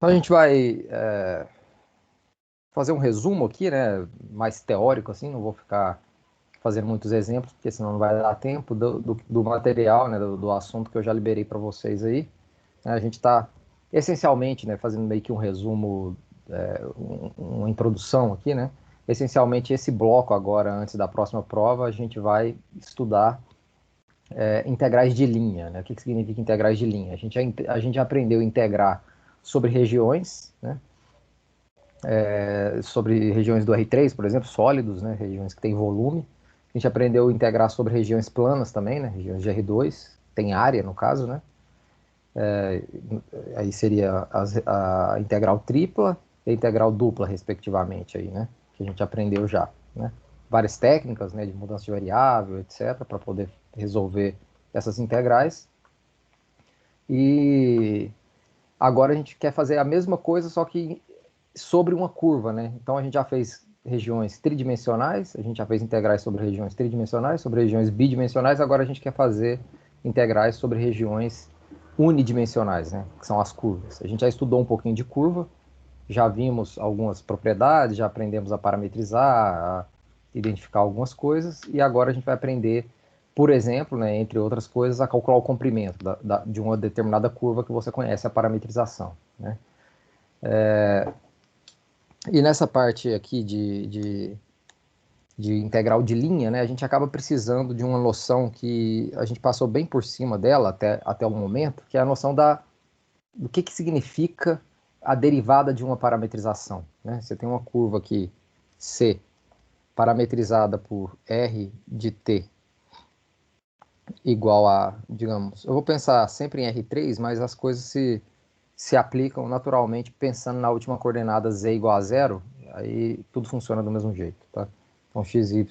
Então a gente vai fazer um resumo aqui, né, mais teórico, assim, não vou ficar fazendo muitos exemplos, porque senão não vai dar tempo do material, né, do assunto que eu já liberei para vocês aí. A gente está, essencialmente, né, fazendo meio que um resumo, uma introdução aqui, né. Essencialmente, esse bloco agora, antes da próxima prova, a gente vai estudar integrais de linha, né. O que significa integrais de linha? A gente aprendeu a integrar sobre regiões, né, sobre regiões do R3, por exemplo, sólidos, né, regiões que têm volume. A gente aprendeu a integrar sobre regiões planas também, né, regiões de R2, tem área no caso, né. Aí seria a integral tripla e a integral dupla, respectivamente, aí, né, que a gente aprendeu já, né. Várias técnicas, né, de mudança de variável, etc., para poder resolver essas integrais. E agora a gente quer fazer a mesma coisa, só que sobre uma curva, né? Então a gente já fez regiões tridimensionais, a gente já fez integrais sobre regiões tridimensionais, sobre regiões bidimensionais, agora a gente quer fazer integrais sobre regiões unidimensionais, né? Que são as curvas. A gente já estudou um pouquinho de curva, já vimos algumas propriedades, já aprendemos a parametrizar, a identificar algumas coisas, e agora a gente vai aprender, por exemplo, né, entre outras coisas, a calcular o comprimento de uma determinada curva que você conhece, a parametrização, né? E nessa parte aqui de integral de linha, né, a gente acaba precisando de uma noção que a gente passou bem por cima dela até o momento, que é a noção do que significa a derivada de uma parametrização, né? Você tem uma curva aqui, C, parametrizada por R de t igual a, digamos, eu vou pensar sempre em R3, mas as coisas se aplicam naturalmente pensando na última coordenada z igual a zero, aí tudo funciona do mesmo jeito, tá? Então, xy, z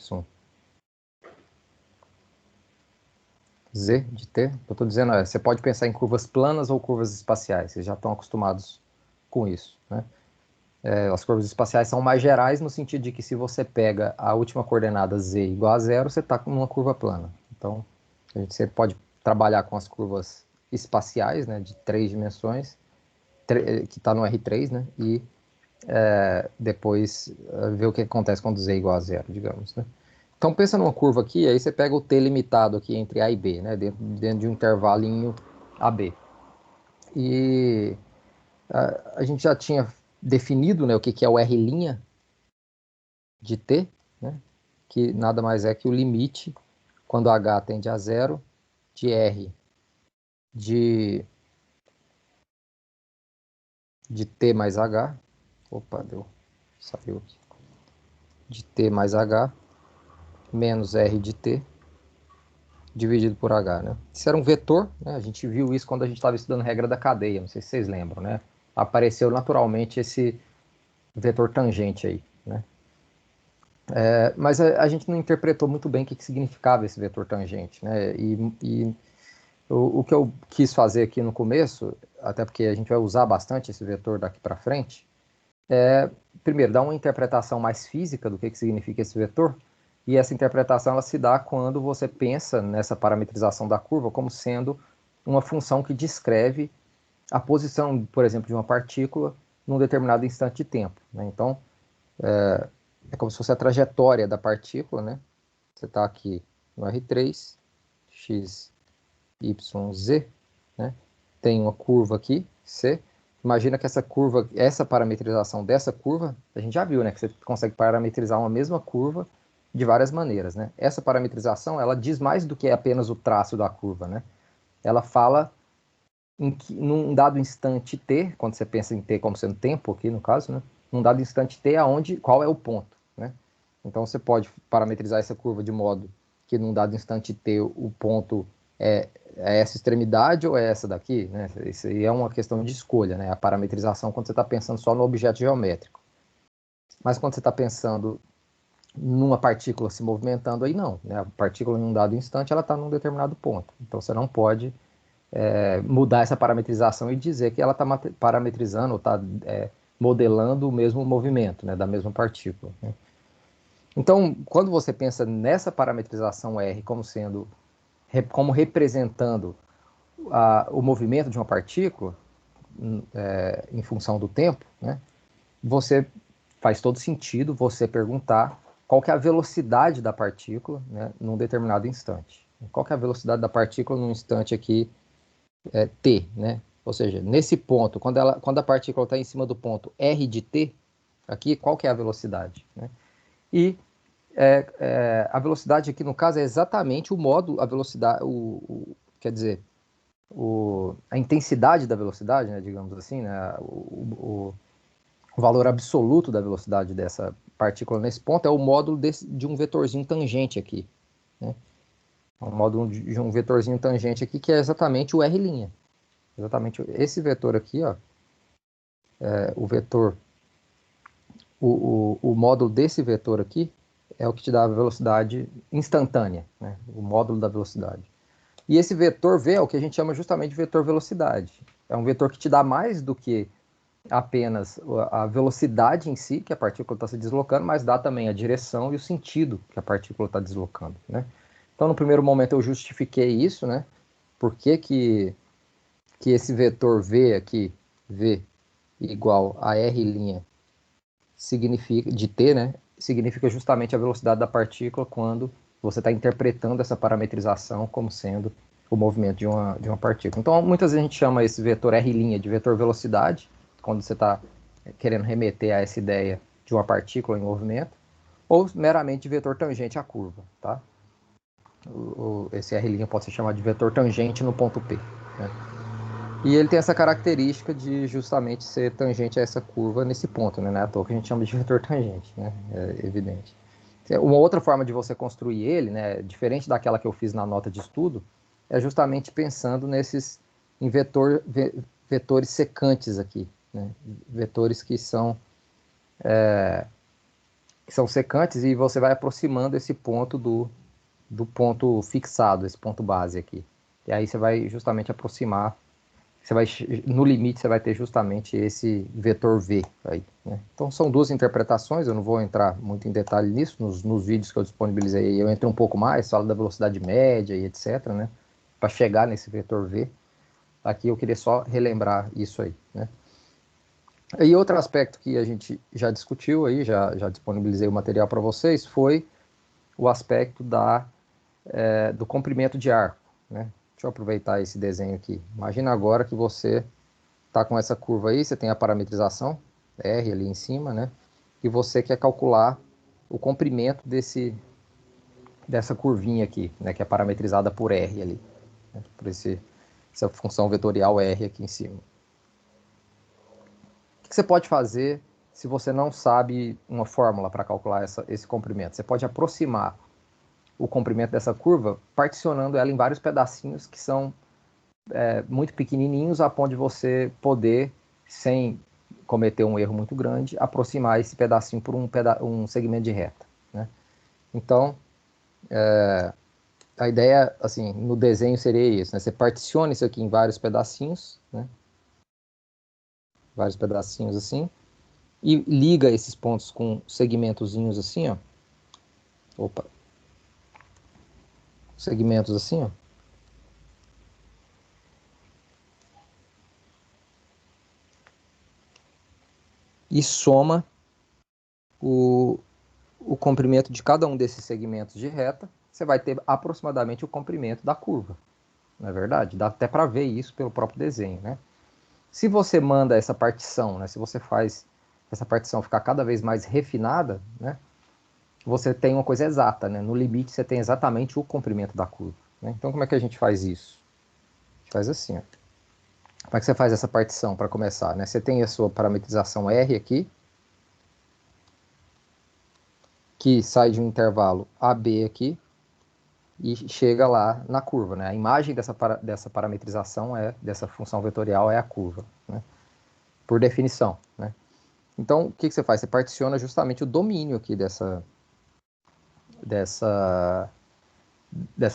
de t, eu estou dizendo, você pode pensar em curvas planas ou curvas espaciais, vocês já estão acostumados com isso, né? As curvas espaciais são mais gerais no sentido de que se você pega a última coordenada z igual a zero, você está com uma curva plana. Então, a gente sempre pode trabalhar com as curvas espaciais, né, de 3 dimensões, que está no R3, né, e depois ver o que acontece quando z é igual a zero, digamos, né. Então, pensa numa curva aqui, aí você pega o t limitado aqui entre A e B, né, dentro de um intervalinho AB. E a gente já tinha definido, né, o que é o R' de t, né, que nada mais é que o limite, quando h tende a zero, de R de t mais h, opa, saiu aqui, de t mais h, menos R de t, dividido por h, né? Isso era um vetor, né? A gente viu isso quando a gente estava estudando regra da cadeia, não sei se vocês lembram, né? Apareceu naturalmente esse vetor tangente aí, né? Mas a gente não interpretou muito bem o que significava esse vetor tangente, né? E o que eu quis fazer aqui no começo, até porque a gente vai usar bastante esse vetor daqui para frente, primeiro, dar uma interpretação mais física do que significa esse vetor, e essa interpretação ela se dá quando você pensa nessa parametrização da curva como sendo uma função que descreve a posição, por exemplo, de uma partícula num determinado instante de tempo, né? Então, é como se fosse a trajetória da partícula, né? Você está aqui no R3, x, y, z, né? Tem uma curva aqui, C. Imagina que essa curva, essa parametrização dessa curva, a gente já viu, né? Que você consegue parametrizar uma mesma curva de várias maneiras, né? Essa parametrização, ela diz mais do que apenas o traço da curva, né? Ela fala num dado instante t, quando você pensa em t como sendo tempo aqui no caso, né? Num dado instante t, qual é o ponto, né? Então você pode parametrizar essa curva de modo que num dado instante t o ponto é essa extremidade ou é essa daqui, né? Isso aí é uma questão de escolha, né? A parametrização quando você está pensando só no objeto geométrico. Mas quando você está pensando numa partícula se movimentando, aí não, né? A partícula em um dado instante ela está num determinado ponto. Então você não pode mudar essa parametrização e dizer que ela está parametrizando ou está modelando o mesmo movimento, né? Da mesma partícula, né? Então, quando você pensa nessa parametrização R como representando o movimento de uma partícula, em função do tempo, né, você faz todo sentido você perguntar qual que é a velocidade da partícula, né, num determinado instante. Qual que é a velocidade da partícula num instante aqui t, né? Ou seja, nesse ponto, quando a partícula está em cima do ponto r de t, aqui, qual que é a velocidade, né? E a velocidade aqui, no caso, é exatamente o módulo, a velocidade, quer dizer, a intensidade da velocidade, né, digamos assim, né, o valor absoluto da velocidade dessa partícula nesse ponto é o módulo de um vetorzinho tangente aqui, né? É um módulo de um vetorzinho tangente aqui, que é exatamente o R'. Exatamente esse vetor aqui, ó, o vetor, o módulo desse vetor aqui é o que te dá a velocidade instantânea, né? O módulo da velocidade. E esse vetor V é o que a gente chama justamente de vetor velocidade. É um vetor que te dá mais do que apenas a velocidade em si, que a partícula está se deslocando, mas dá também a direção e o sentido que a partícula está deslocando, né? Então, no primeiro momento, eu justifiquei isso, né? Por que esse vetor V aqui, V igual a R' significa, de t, né? Significa justamente a velocidade da partícula quando você está interpretando essa parametrização como sendo o movimento de uma partícula. Então, muitas vezes a gente chama esse vetor R' de vetor velocidade, quando você está querendo remeter a essa ideia de uma partícula em movimento, ou meramente de vetor tangente à curva, tá? Esse R' pode ser chamado de vetor tangente no ponto P, né? E ele tem essa característica de justamente ser tangente a essa curva nesse ponto, né? Não é à toa que a gente chama de vetor tangente, né? É evidente. Uma outra forma de você construir ele, né, diferente daquela que eu fiz na nota de estudo, é justamente pensando em vetores secantes aqui, né? Vetores que são secantes e você vai aproximando esse ponto do ponto fixado, esse ponto base aqui. E aí você vai justamente aproximar, no limite você vai ter justamente esse vetor V aí, né? Então são duas interpretações, eu não vou entrar muito em detalhe nisso, nos vídeos que eu disponibilizei eu entro um pouco mais, falo da velocidade média e etc, né? Para chegar nesse vetor V. Aqui eu queria só relembrar isso aí, né? E outro aspecto que a gente já discutiu aí, já disponibilizei o material para vocês, foi o aspecto do comprimento de arco, né? Deixa eu aproveitar esse desenho aqui. Imagina agora que você está com essa curva aí, você tem a parametrização, R ali em cima, né? E você quer calcular o comprimento dessa curvinha aqui, né? Que é parametrizada por R ali, né? Por essa função vetorial R aqui em cima. O que você pode fazer se você não sabe uma fórmula para calcular esse comprimento? Você pode aproximar o comprimento dessa curva particionando ela em vários pedacinhos que são muito pequenininhos, a ponto de você poder, sem cometer um erro muito grande, aproximar esse pedacinho por um segmento de reta, né? Então, a ideia, assim, no desenho seria isso, né? Você particiona isso aqui em vários pedacinhos, né? Vários pedacinhos assim, e liga esses pontos com segmentozinhos assim, ó. Opa. Segmentos assim, ó. E soma o, o comprimento de cada um desses segmentos de reta, você vai ter aproximadamente o comprimento da curva. Não é verdade? Dá até para ver isso pelo próprio desenho, né? Se você manda essa partição, né? Se você faz essa partição ficar cada vez mais refinada, né? Você tem uma coisa exata, né? No limite você tem exatamente o comprimento da curva, né? Então como é que a gente faz isso? A gente faz assim, ó. Como é que você faz essa partição para começar, né? Você tem a sua parametrização R aqui, que sai de um intervalo AB aqui e chega lá na curva, né? A imagem dessa parametrização dessa função vetorial é a curva, né? Por definição, né? Então, o que você faz? Você particiona justamente o domínio aqui dessa, dessa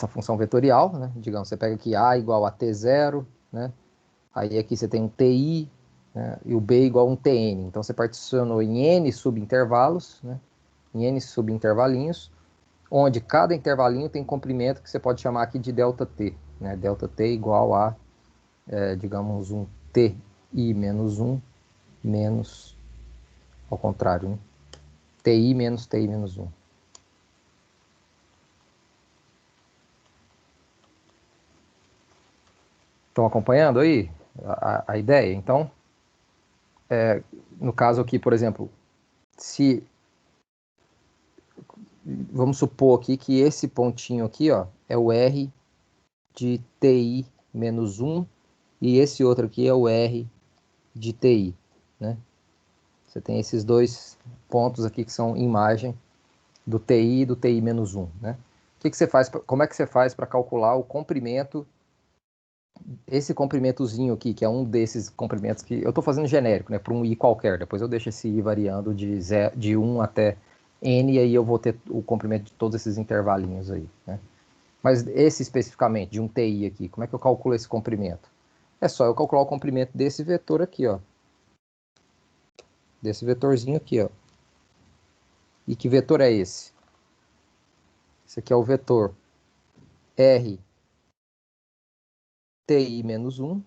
função vetorial, né? Digamos, você pega aqui A igual a T0, né? Aí aqui você tem um TI, né? E o B igual a um TN. Então, você particionou em N subintervalos, né? Em N subintervalinhos, onde cada intervalinho tem comprimento que você pode chamar aqui de ΔT, né? ΔT igual a, digamos, um T TI menos 1 menos, ao contrário, né? TI menos TI menos 1. Estão acompanhando aí a ideia? Então, no caso aqui, por exemplo, se vamos supor aqui que esse pontinho aqui, ó, é o R de TI menos 1 e esse outro aqui é o R de TI, né? Você tem esses dois pontos aqui que são imagem do TI e do TI menos 1, né? O que você faz, como é que você faz para calcular o comprimento, esse comprimentozinho aqui, que é um desses comprimentos que eu estou fazendo genérico, né, para um I qualquer, depois eu deixo esse I variando de 1 até N, e aí eu vou ter o comprimento de todos esses intervalinhos aí, né? Mas esse especificamente, de um TI aqui, como é que eu calculo esse comprimento? É só eu calcular o comprimento desse vetor aqui, ó. Desse vetorzinho aqui, ó. E que vetor é esse? Esse aqui é o vetor R TI menos 1,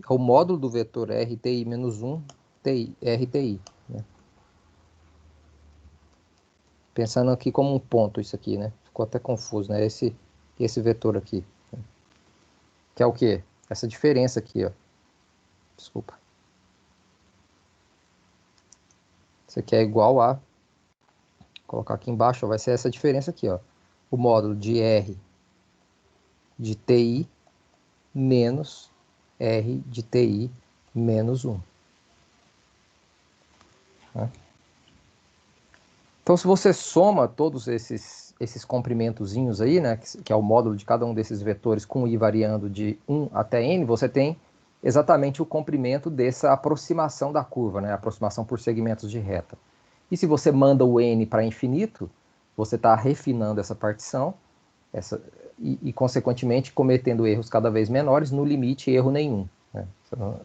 é o módulo do vetor RTI menos 1, RTI. Né? Pensando aqui como um ponto isso aqui, né? Ficou até confuso, né? Esse vetor aqui. Que é o quê? Essa diferença aqui, ó. Desculpa. Isso aqui é igual a... Vou colocar aqui embaixo, ó, vai ser essa diferença aqui, ó. O módulo de R de TI menos R de TI menos 1. Né? Então, se você soma todos esses comprimentozinhos aí, né, que é o módulo de cada um desses vetores com i variando de 1 até n, você tem exatamente o comprimento dessa aproximação da curva, né, aproximação por segmentos de reta. E se você manda o n para infinito, você está refinando essa partição e, consequentemente, cometendo erros cada vez menores, no limite, erro nenhum. Né?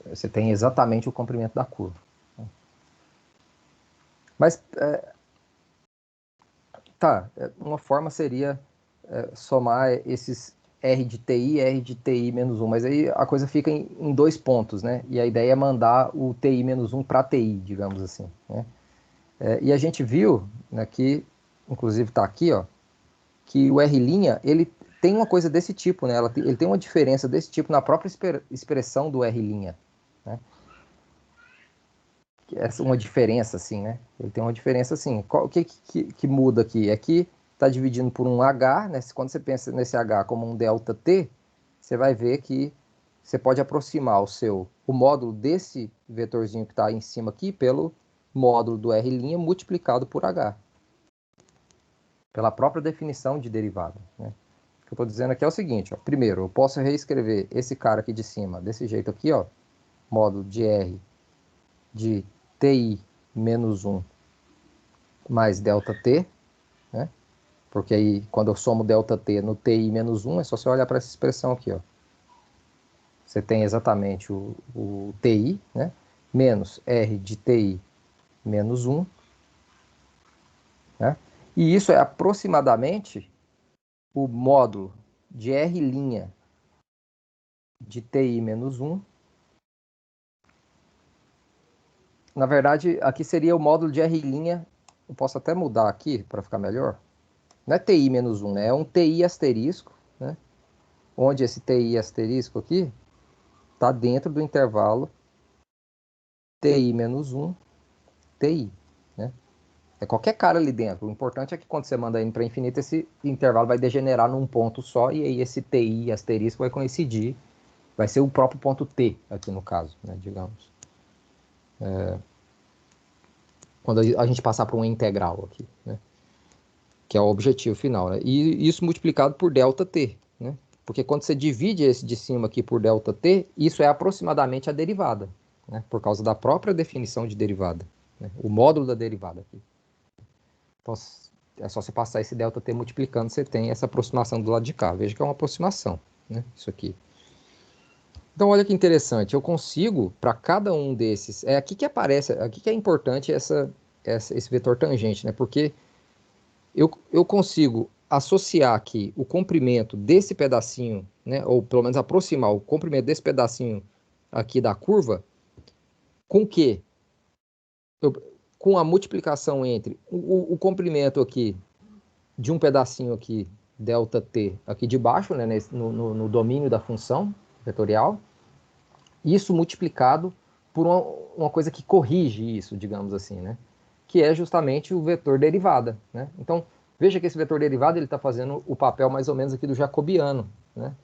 Você tem exatamente o comprimento da curva. Mas... Tá, uma forma seria somar esses R de TI e R de TI menos 1, mas aí a coisa fica em dois pontos, né? E a ideia é mandar o TI menos 1 para TI, digamos assim. Né? E a gente viu, né, que, inclusive está aqui, ó, que o R', ele tem uma coisa desse tipo, né? Ele tem uma diferença desse tipo na própria expressão do R'. Né? Uma diferença, assim, né? Ele tem uma diferença assim. O que muda aqui? É que está dividindo por um H, né? Quando você pensa nesse H como um ΔT, você vai ver que você pode aproximar o módulo desse vetorzinho que está em cima aqui pelo módulo do R' multiplicado por H. Pela própria definição de derivada. Né? O que eu estou dizendo aqui é o seguinte, ó. Primeiro, eu posso reescrever esse cara aqui de cima desse jeito aqui, ó. Módulo de R de TI menos 1 mais ΔT, né? Porque aí, quando eu somo ΔT no TI menos 1, é só você olhar para essa expressão aqui, ó. Você tem exatamente o TI, né? Menos R de TI menos 1, né? E isso é aproximadamente o módulo de R' de TI menos 1. Na verdade, aqui seria o módulo de R', eu posso até mudar aqui para ficar melhor. Não é TI menos 1, né? É um TI asterisco, né? Onde esse TI asterisco aqui está dentro do intervalo TI menos 1, TI. Né? É qualquer cara ali dentro. O importante é que quando você manda n para infinito, esse intervalo vai degenerar num ponto só, e aí esse TI asterisco vai coincidir, vai ser o próprio ponto T aqui no caso, né, digamos. Quando a gente passar para uma integral aqui, né, que é o objetivo final. Né? E isso multiplicado por ΔT. Né? Porque quando você divide esse de cima aqui por ΔT, isso é aproximadamente a derivada, né? Por causa da própria definição de derivada, né? O módulo da derivada aqui. Então, é só você passar esse ΔT multiplicando, você tem essa aproximação do lado de cá. Veja que é uma aproximação, né? Isso aqui. Então, olha que interessante. Eu consigo, para cada um desses... É aqui que aparece, aqui que é importante esse vetor tangente, né? Porque eu consigo associar aqui o comprimento desse pedacinho, né, ou pelo menos aproximar o comprimento desse pedacinho aqui da curva, com o quê? Com a multiplicação entre o comprimento aqui de um pedacinho aqui, ΔT, aqui de baixo, né, no domínio da função vetorial, isso multiplicado por uma coisa que corrige isso, digamos assim, né? Que é justamente o vetor derivada, né? Então, veja que esse vetor derivada ele está fazendo o papel mais ou menos aqui do jacobiano, né?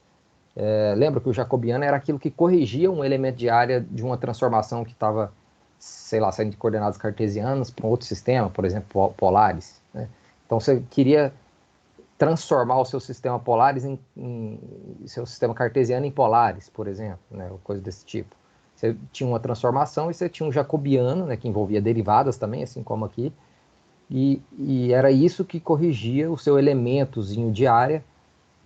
Lembra que o jacobiano era aquilo que corrigia um elemento de área de uma transformação que estava, sei lá, saindo de coordenadas cartesianas para um outro sistema, por exemplo, polares, né? Então, você queria transformar o seu sistema polares seu sistema cartesiano em polares, por exemplo, né, ou coisa desse tipo. Você tinha uma transformação e você tinha um jacobiano, né, que envolvia derivadas também, assim como aqui, e era isso que corrigia o seu elementozinho de área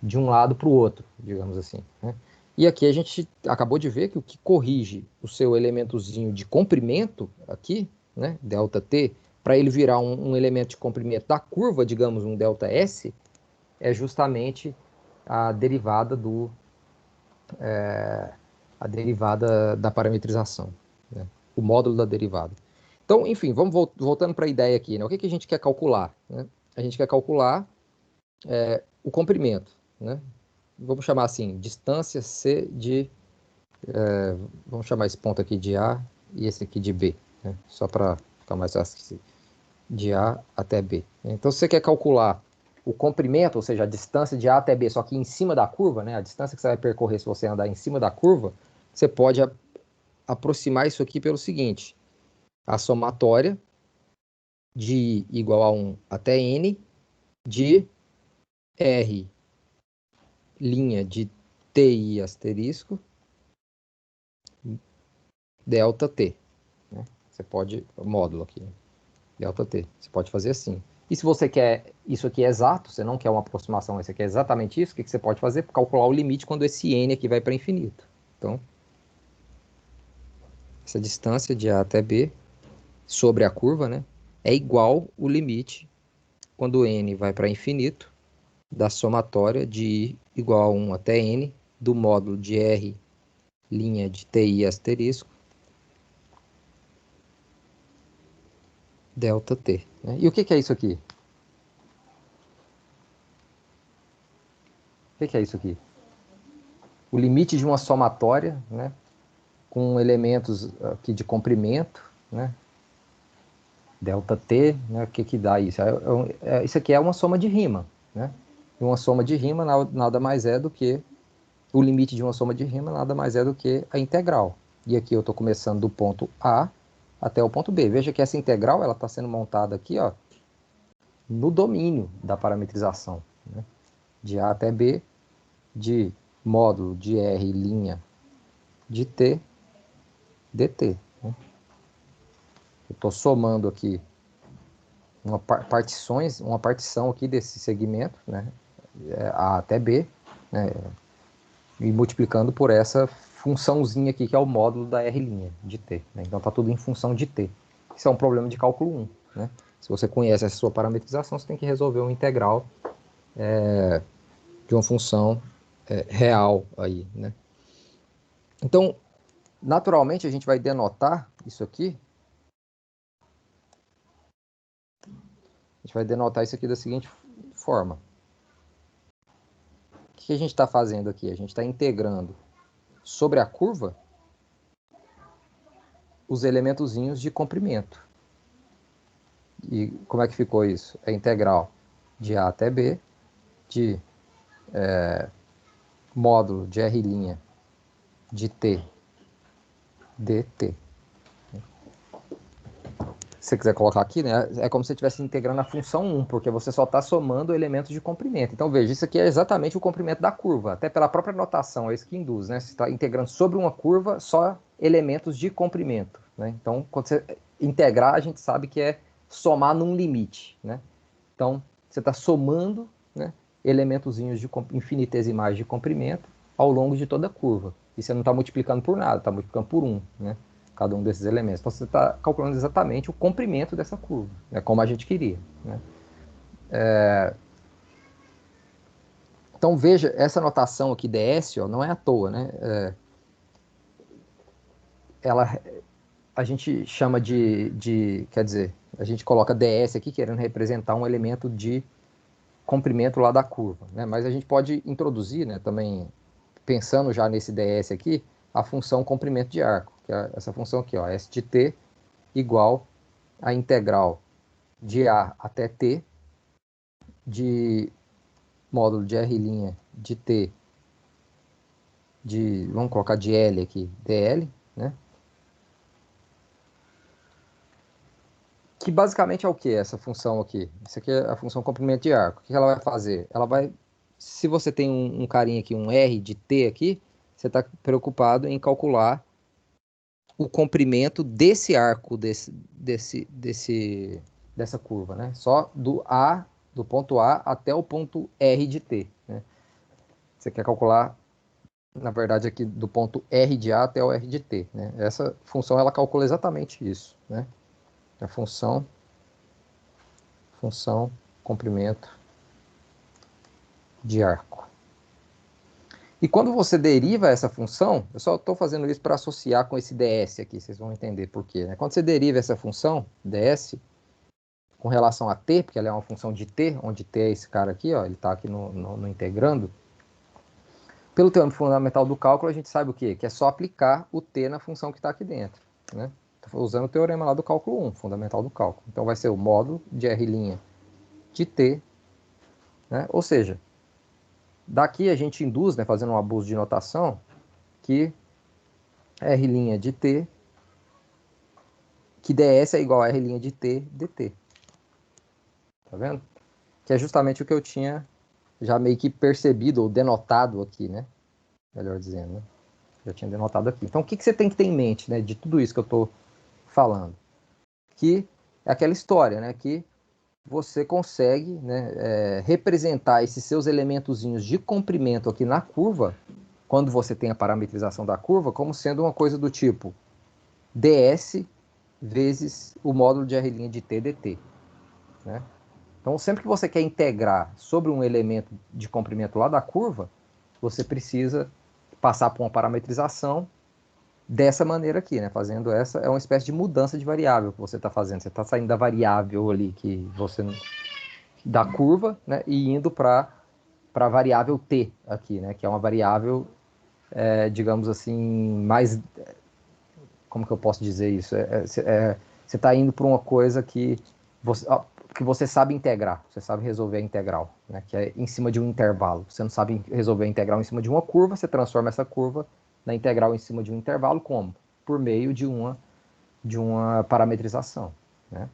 de um lado para o outro, digamos assim, né? E aqui a gente acabou de ver que o que corrige o seu elementozinho de comprimento aqui, né, ΔT, para ele virar um elemento de comprimento da curva, digamos um ΔS, é justamente a derivada a derivada da parametrização, né? O módulo da derivada. Então, enfim, vamos voltando para a ideia aqui, né? O que a gente quer calcular, né? A gente quer calcular o comprimento, né? Vamos chamar assim, distância C de... vamos chamar esse ponto aqui de A e esse aqui de B, né? Só para ficar mais fácil, de A até B. Então, se você quer calcular o comprimento, ou seja, a distância de A até B, só que em cima da curva, né, a distância que você vai percorrer se você andar em cima da curva, você pode aproximar isso aqui pelo seguinte: a somatória de I igual a 1 até N de R linha de TI asterisco delta T, né? Você pode, módulo aqui, delta T, você pode fazer assim. E se você quer isso aqui é exato, você não quer uma aproximação, você quer exatamente isso, o que você pode fazer? Calcular o limite quando esse n aqui vai para infinito. Então, essa distância de A até B sobre a curva, né, é igual o limite quando n vai para infinito da somatória de I igual a 1 até n do módulo de R linha de TI asterisco delta T, né? E o que é isso aqui? O que é isso aqui? O limite de uma somatória, né, com elementos aqui de comprimento, né, delta T, né, o que dá isso? Isso aqui é uma soma de rima, né? E uma soma de rima nada mais é do que o limite de uma soma de rima nada mais é do que a integral. E aqui eu estou começando do ponto A até o ponto B. Veja que essa integral ela está sendo montada aqui, ó, no domínio da parametrização, né? De A até B, de módulo de R' de T dt, né? Eu estou somando aqui uma partição aqui desse segmento, né, A até B, né, e multiplicando por essa funçãozinha aqui que é o módulo da R' de T, né? Então está tudo em função de T. Isso é um problema de cálculo 1, né? Se você conhece essa sua parametrização, você tem que resolver uma integral de uma função real aí, né? Então, naturalmente, a gente vai denotar isso aqui. A gente vai denotar isso aqui da seguinte forma. O que a gente está fazendo aqui? A gente está integrando sobre a curva os elementozinhos de comprimento. E como é que ficou isso? É integral de A até B, de módulo de R' de T dt. Se você quiser colocar aqui, né, é como se você estivesse integrando a função 1, porque você só está somando elementos de comprimento. Então, veja, isso aqui é exatamente o comprimento da curva, até pela própria notação, é isso que induz, né? Você está integrando sobre uma curva só elementos de comprimento, né? Então, quando você integrar, a gente sabe que é somar num limite, né? Então, você está somando, né, elementozinhos infinitesimais de comprimento ao longo de toda a curva. E você não está multiplicando por nada, está multiplicando por 1, né? Cada um desses elementos. Então, você está calculando exatamente o comprimento dessa curva, né, como a gente queria, né? Então veja, essa notação aqui ds, ó, não é à toa, né? Ela, a gente chama quer dizer, a gente coloca ds aqui querendo representar um elemento de comprimento lá da curva, né? Mas a gente pode introduzir, né, também, pensando já nesse ds aqui, a função comprimento de arco, que é essa função aqui, ó, s de t igual a integral de a até t de módulo de r' de t vamos colocar de L aqui, dl, né? Que basicamente é o que essa função aqui? Isso aqui é a função comprimento de arco. O que ela vai fazer? Ela vai, se você tem um carinha aqui, um R de T aqui, você está preocupado em calcular o comprimento desse arco, dessa curva, né? Só do ponto A até o ponto R de T, né? Você quer calcular, na verdade, aqui do ponto R de A até o R de T, né? Essa função, ela calcula exatamente isso, né? A função comprimento de arco. E quando você deriva essa função, eu só estou fazendo isso para associar com esse ds aqui, vocês vão entender por quê, né? Quando você deriva essa função, ds, com relação a t, porque ela é uma função de t, onde t é esse cara aqui, ó, ele está aqui no integrando, pelo teorema fundamental do cálculo, a gente sabe o quê? Que é só aplicar o t na função que está aqui dentro, né? Estou usando o teorema lá do cálculo 1, fundamental do cálculo. Então vai ser o módulo de r' de t, né? Ou seja, daqui a gente induz, né, fazendo um abuso de notação, que R' de t, que ds é igual a R' de t dt. Tá vendo? Que é justamente o que eu tinha já meio que percebido ou denotado aqui, né? Melhor dizendo, né? Já tinha denotado aqui. Então, o que você tem que ter em mente, né, de tudo isso que eu estou falando? Que é aquela história, né, que você consegue, né, representar esses seus elementozinhos de comprimento aqui na curva, quando você tem a parametrização da curva, como sendo uma coisa do tipo ds vezes o módulo de R' de t dt, né? Então, sempre que você quer integrar sobre um elemento de comprimento lá da curva, você precisa passar por uma parametrização dessa maneira aqui, né? Fazendo essa, é uma espécie de mudança de variável que você está fazendo. Você está saindo da variável ali que você da curva, né? E indo para a variável t aqui, né? Que é uma variável, digamos assim, mais, como que eu posso dizer isso? Você está indo para uma coisa que você sabe integrar, você sabe resolver a integral, né? Que é em cima de um intervalo. Você não sabe resolver a integral em cima de uma curva, você transforma essa curva na integral em cima de um intervalo, como? Por meio de uma parametrização, né?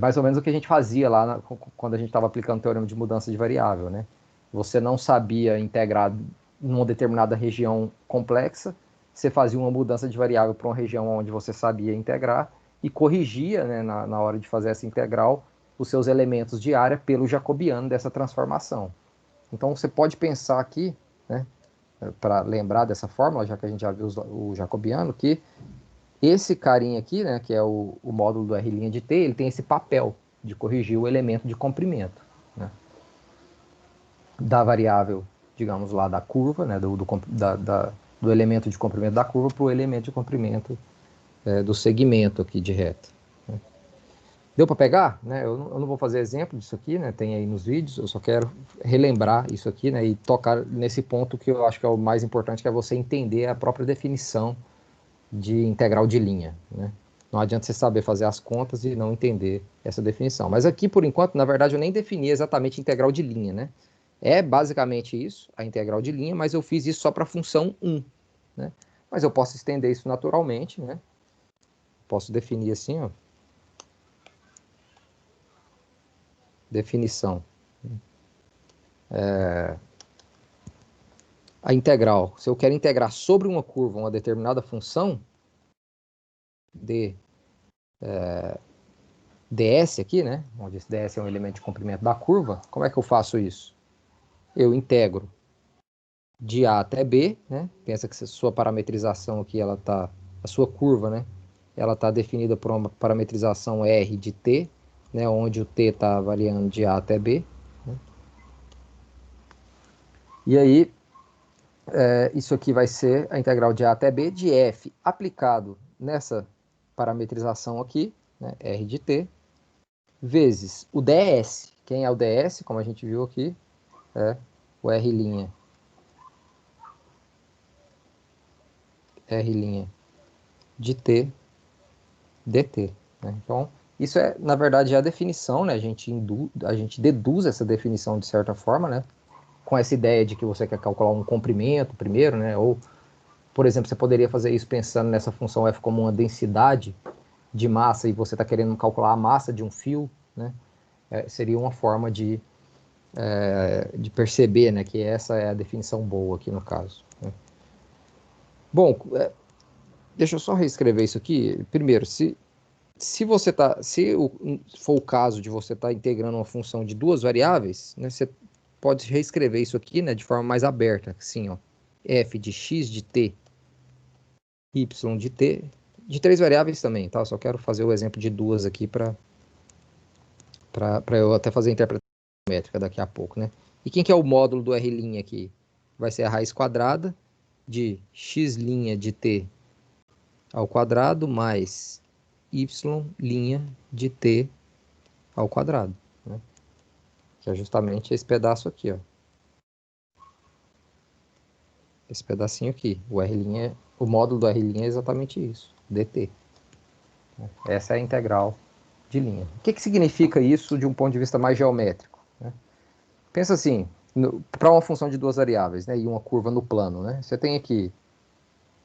Mais ou menos o que a gente fazia lá quando a gente estava aplicando o teorema de mudança de variável, né? Você não sabia integrar numa determinada região complexa, você fazia uma mudança de variável para uma região onde você sabia integrar e corrigia, né, na hora de fazer essa integral, os seus elementos de área pelo jacobiano dessa transformação. Então você pode pensar aqui, né, para lembrar dessa fórmula, já que a gente já viu o jacobiano, que esse carinha aqui, né, que é o módulo do R' de t, ele tem esse papel de corrigir o elemento de comprimento, né, da variável, digamos lá, da curva, né, do elemento de comprimento da curva para o elemento de comprimento do segmento aqui de reta. Né. Deu para pegar? Né? Eu não vou fazer exemplo disso aqui, né, tem aí nos vídeos, eu só quero relembrar isso aqui, né, e tocar nesse ponto que eu acho que é o mais importante, que é você entender a própria definição de integral de linha, né? Não adianta você saber fazer as contas e não entender essa definição. Mas aqui, por enquanto, na verdade, eu nem defini exatamente integral de linha, né? É basicamente isso, a integral de linha, mas eu fiz isso só para a função 1, né? Mas eu posso estender isso naturalmente, né? Posso definir assim, ó. Definição. A integral. Se eu quero integrar sobre uma curva uma determinada função, ds aqui, né? Onde esse ds é um elemento de comprimento da curva, como é que eu faço isso? Eu integro de A até B, né? Pensa que a sua parametrização aqui, a sua curva, né? Ela está definida por uma parametrização R de T, né? Onde o T está variando de A até B, né? E aí, isso aqui vai ser a integral de a até b de f aplicado nessa parametrização aqui, né, r de t, vezes o ds. Quem é o ds, como a gente viu aqui, é o r' de t dt. Né? Então, isso é, na verdade, a definição, né? A gente deduz essa definição de certa forma, né? Com essa ideia de que você quer calcular um comprimento primeiro, né? Ou, por exemplo, você poderia fazer isso pensando nessa função f como uma densidade de massa e você está querendo calcular a massa de um fio, né? Seria uma forma de perceber, né? Que essa é a definição boa aqui no caso. Né? Bom, deixa eu só reescrever isso aqui. Primeiro, se for o caso de você estar integrando uma função de duas variáveis, né, você pode reescrever isso aqui, né, de forma mais aberta, assim, ó, f de x de t, y de t, de três variáveis também, tá? Só quero fazer o exemplo de duas aqui para eu até fazer a interpretação métrica daqui a pouco, né? E quem que é o módulo do r' aqui? Vai ser a raiz quadrada de x' de t ao quadrado mais y' de t ao quadrado, né? Que é justamente esse pedaço aqui, ó. Esse pedacinho aqui. O módulo do r' é exatamente isso, dt. Essa é a integral de linha. O que significa isso de um ponto de vista mais geométrico? Né? Pensa assim, para uma função de duas variáveis, né, e uma curva no plano, né? Você tem aqui,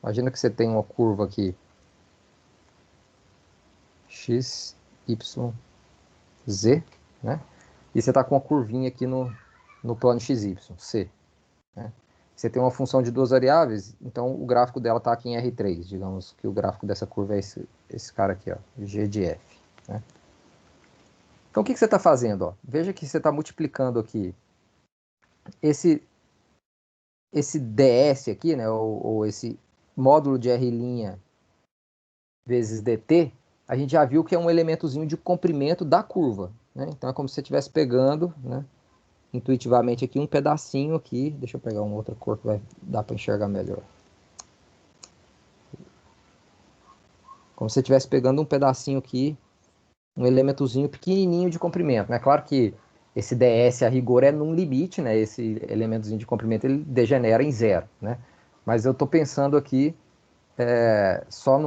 imagina que você tem uma curva aqui, x, y, z, né? E você está com uma curvinha aqui no plano xy, c. Né? Você tem uma função de duas variáveis, então o gráfico dela está aqui em R3. Digamos que o gráfico dessa curva é esse cara aqui, ó, g de f. Né? Então o que você está fazendo? Ó? Veja que você está multiplicando aqui esse ds aqui, né, ou esse módulo de r' vezes dt, a gente já viu que é um elementozinho de comprimento da curva. Né? Então é como se você estivesse pegando, né, intuitivamente aqui, um pedacinho aqui. Deixa eu pegar uma outra cor que vai dar para enxergar melhor. Como se você estivesse pegando um pedacinho aqui, um elementozinho pequenininho de comprimento. É, né? Claro que esse ds a rigor é num limite, né? Esse elementozinho de comprimento ele degenera em zero, né? Mas eu estou pensando aqui só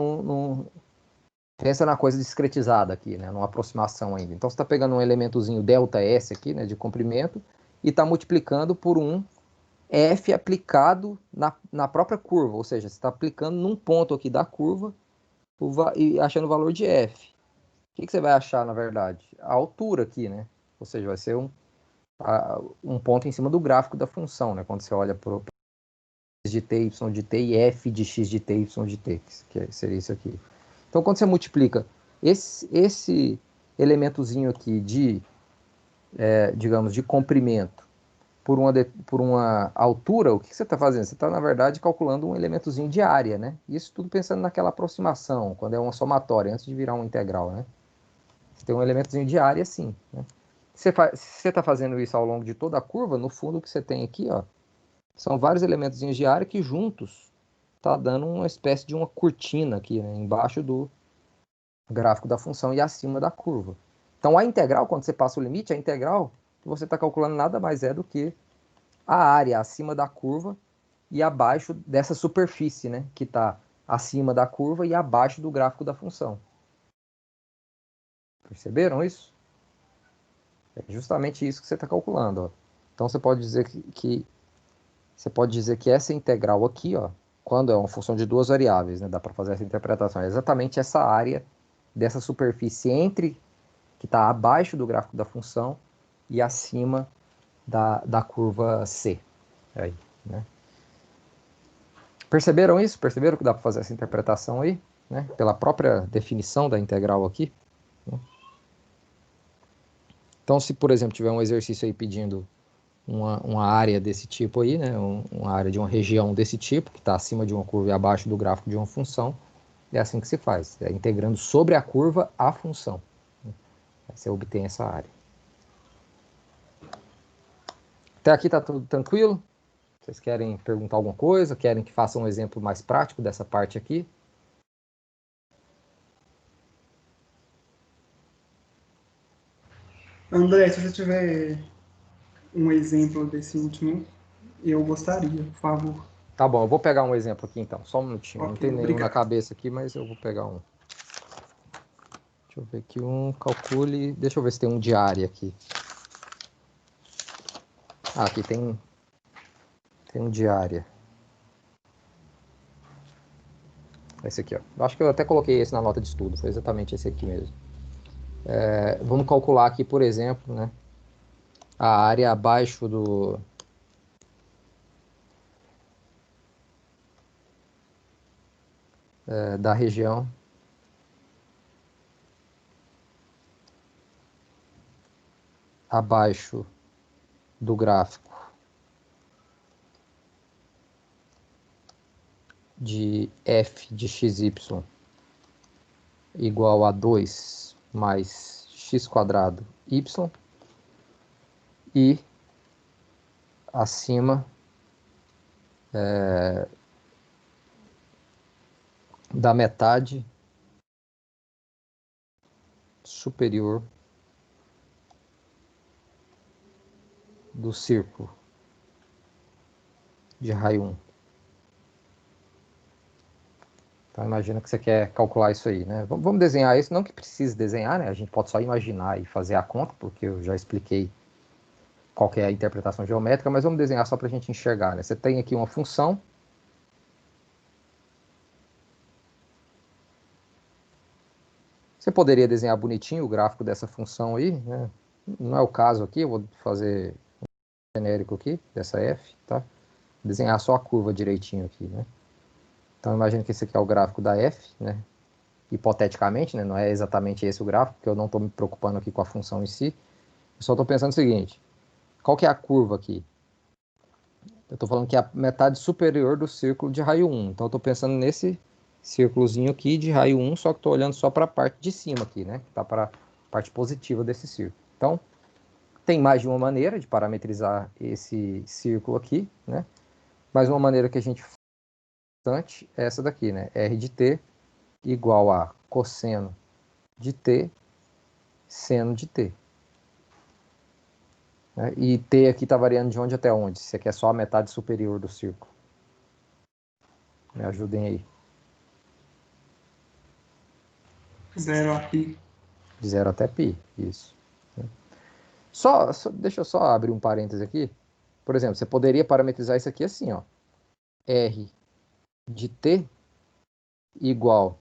pensa na coisa discretizada aqui, né? Numa aproximação ainda. Então você está pegando um elementozinho ΔS aqui, né? De comprimento e está multiplicando por um f aplicado na própria curva, ou seja, você está aplicando num ponto aqui da curva e achando o valor de f. O que você vai achar, na verdade? A altura aqui, né? Ou seja, vai ser um ponto em cima do gráfico da função, né? Quando você olha para o x de t, y de t e f de x de t, y de t, que seria isso aqui. Então, quando você multiplica esse elementozinho aqui digamos, de comprimento por uma altura, o que você está fazendo? Você está, na verdade, calculando um elementozinho de área, né? Isso tudo pensando naquela aproximação, quando é uma somatória, antes de virar uma integral, né? Você tem um elementozinho de área, sim. Né? Se você está fazendo isso ao longo de toda a curva, no fundo o que você tem aqui, ó, são vários elementozinhos de área que juntos está dando uma espécie de uma cortina aqui, né? Embaixo do gráfico da função e acima da curva. Então a integral, quando você passa o limite, a integral que você está calculando nada mais é do que a área acima da curva e abaixo dessa superfície, né? Que está acima da curva e abaixo do gráfico da função. Perceberam isso? É justamente isso que você está calculando. Ó. Então você pode dizer que essa integral aqui, ó, quando é uma função de duas variáveis, né, dá para fazer essa interpretação, é exatamente essa área dessa superfície que está abaixo do gráfico da função e acima da curva C. Aí, né? Perceberam isso? Perceberam que dá para fazer essa interpretação aí? Né? Pela própria definição da integral aqui. Né? Então, se, por exemplo, tiver um exercício aí pedindo uma área desse tipo aí, né? Uma área de uma região desse tipo, que está acima de uma curva e abaixo do gráfico de uma função, é assim que se faz, integrando sobre a curva a função. Aí você obtém essa área. Até aqui está tudo tranquilo? Vocês querem perguntar alguma coisa? Querem que faça um exemplo mais prático dessa parte aqui? André, se você tiver um exemplo desse último, eu gostaria, por favor. Tá bom, eu vou pegar um exemplo aqui então, só um minutinho. Não Ok, tem nenhum na obrigado. cabeça aqui, mas eu vou pegar um. Deixa eu ver aqui calcule. Deixa eu ver se tem um de área aqui. Ah, aqui tem um de área. Esse aqui, ó. Eu acho que eu até coloquei esse na nota de estudo, foi exatamente esse aqui mesmo. Vamos calcular aqui, por exemplo, né, a área abaixo da região abaixo do gráfico de f de xy igual a 2 mais x quadrado y e acima da metade superior do círculo de raio 1. Então imagina que você quer calcular isso aí, né? Vamos desenhar isso, não que precise desenhar, né? A gente pode só imaginar e fazer a conta, porque eu já expliquei qual que é a interpretação geométrica, mas vamos desenhar só para a gente enxergar, né? Você tem aqui uma função. Você poderia desenhar bonitinho o gráfico dessa função aí, né? Não é o caso aqui, eu vou fazer um genérico aqui, dessa f, tá? Desenhar só a curva direitinho aqui, né? Então imagina que esse aqui é o gráfico da f, né? Hipoteticamente, né? Não é exatamente esse o gráfico, porque eu não estou me preocupando aqui com a função em si. Eu só estou pensando o seguinte, qual que é a curva aqui? Eu estou falando que é a metade superior do círculo de raio 1. Então eu estou pensando nesse círculozinho aqui de raio 1, só que estou olhando só para a parte de cima aqui, né? Que está para a parte positiva desse círculo. Então, tem mais de uma maneira de parametrizar esse círculo aqui, né? Mas uma maneira que a gente faz é essa daqui, né? R de t igual a cosseno de t seno de t. Né? E t aqui está variando de onde até onde? Isso aqui é só a metade superior do círculo. Me ajudem aí. 0 a pi. De 0 até π, isso. Deixa eu só abrir um parêntese aqui. Por exemplo, você poderia parametrizar isso aqui assim, ó. R de t igual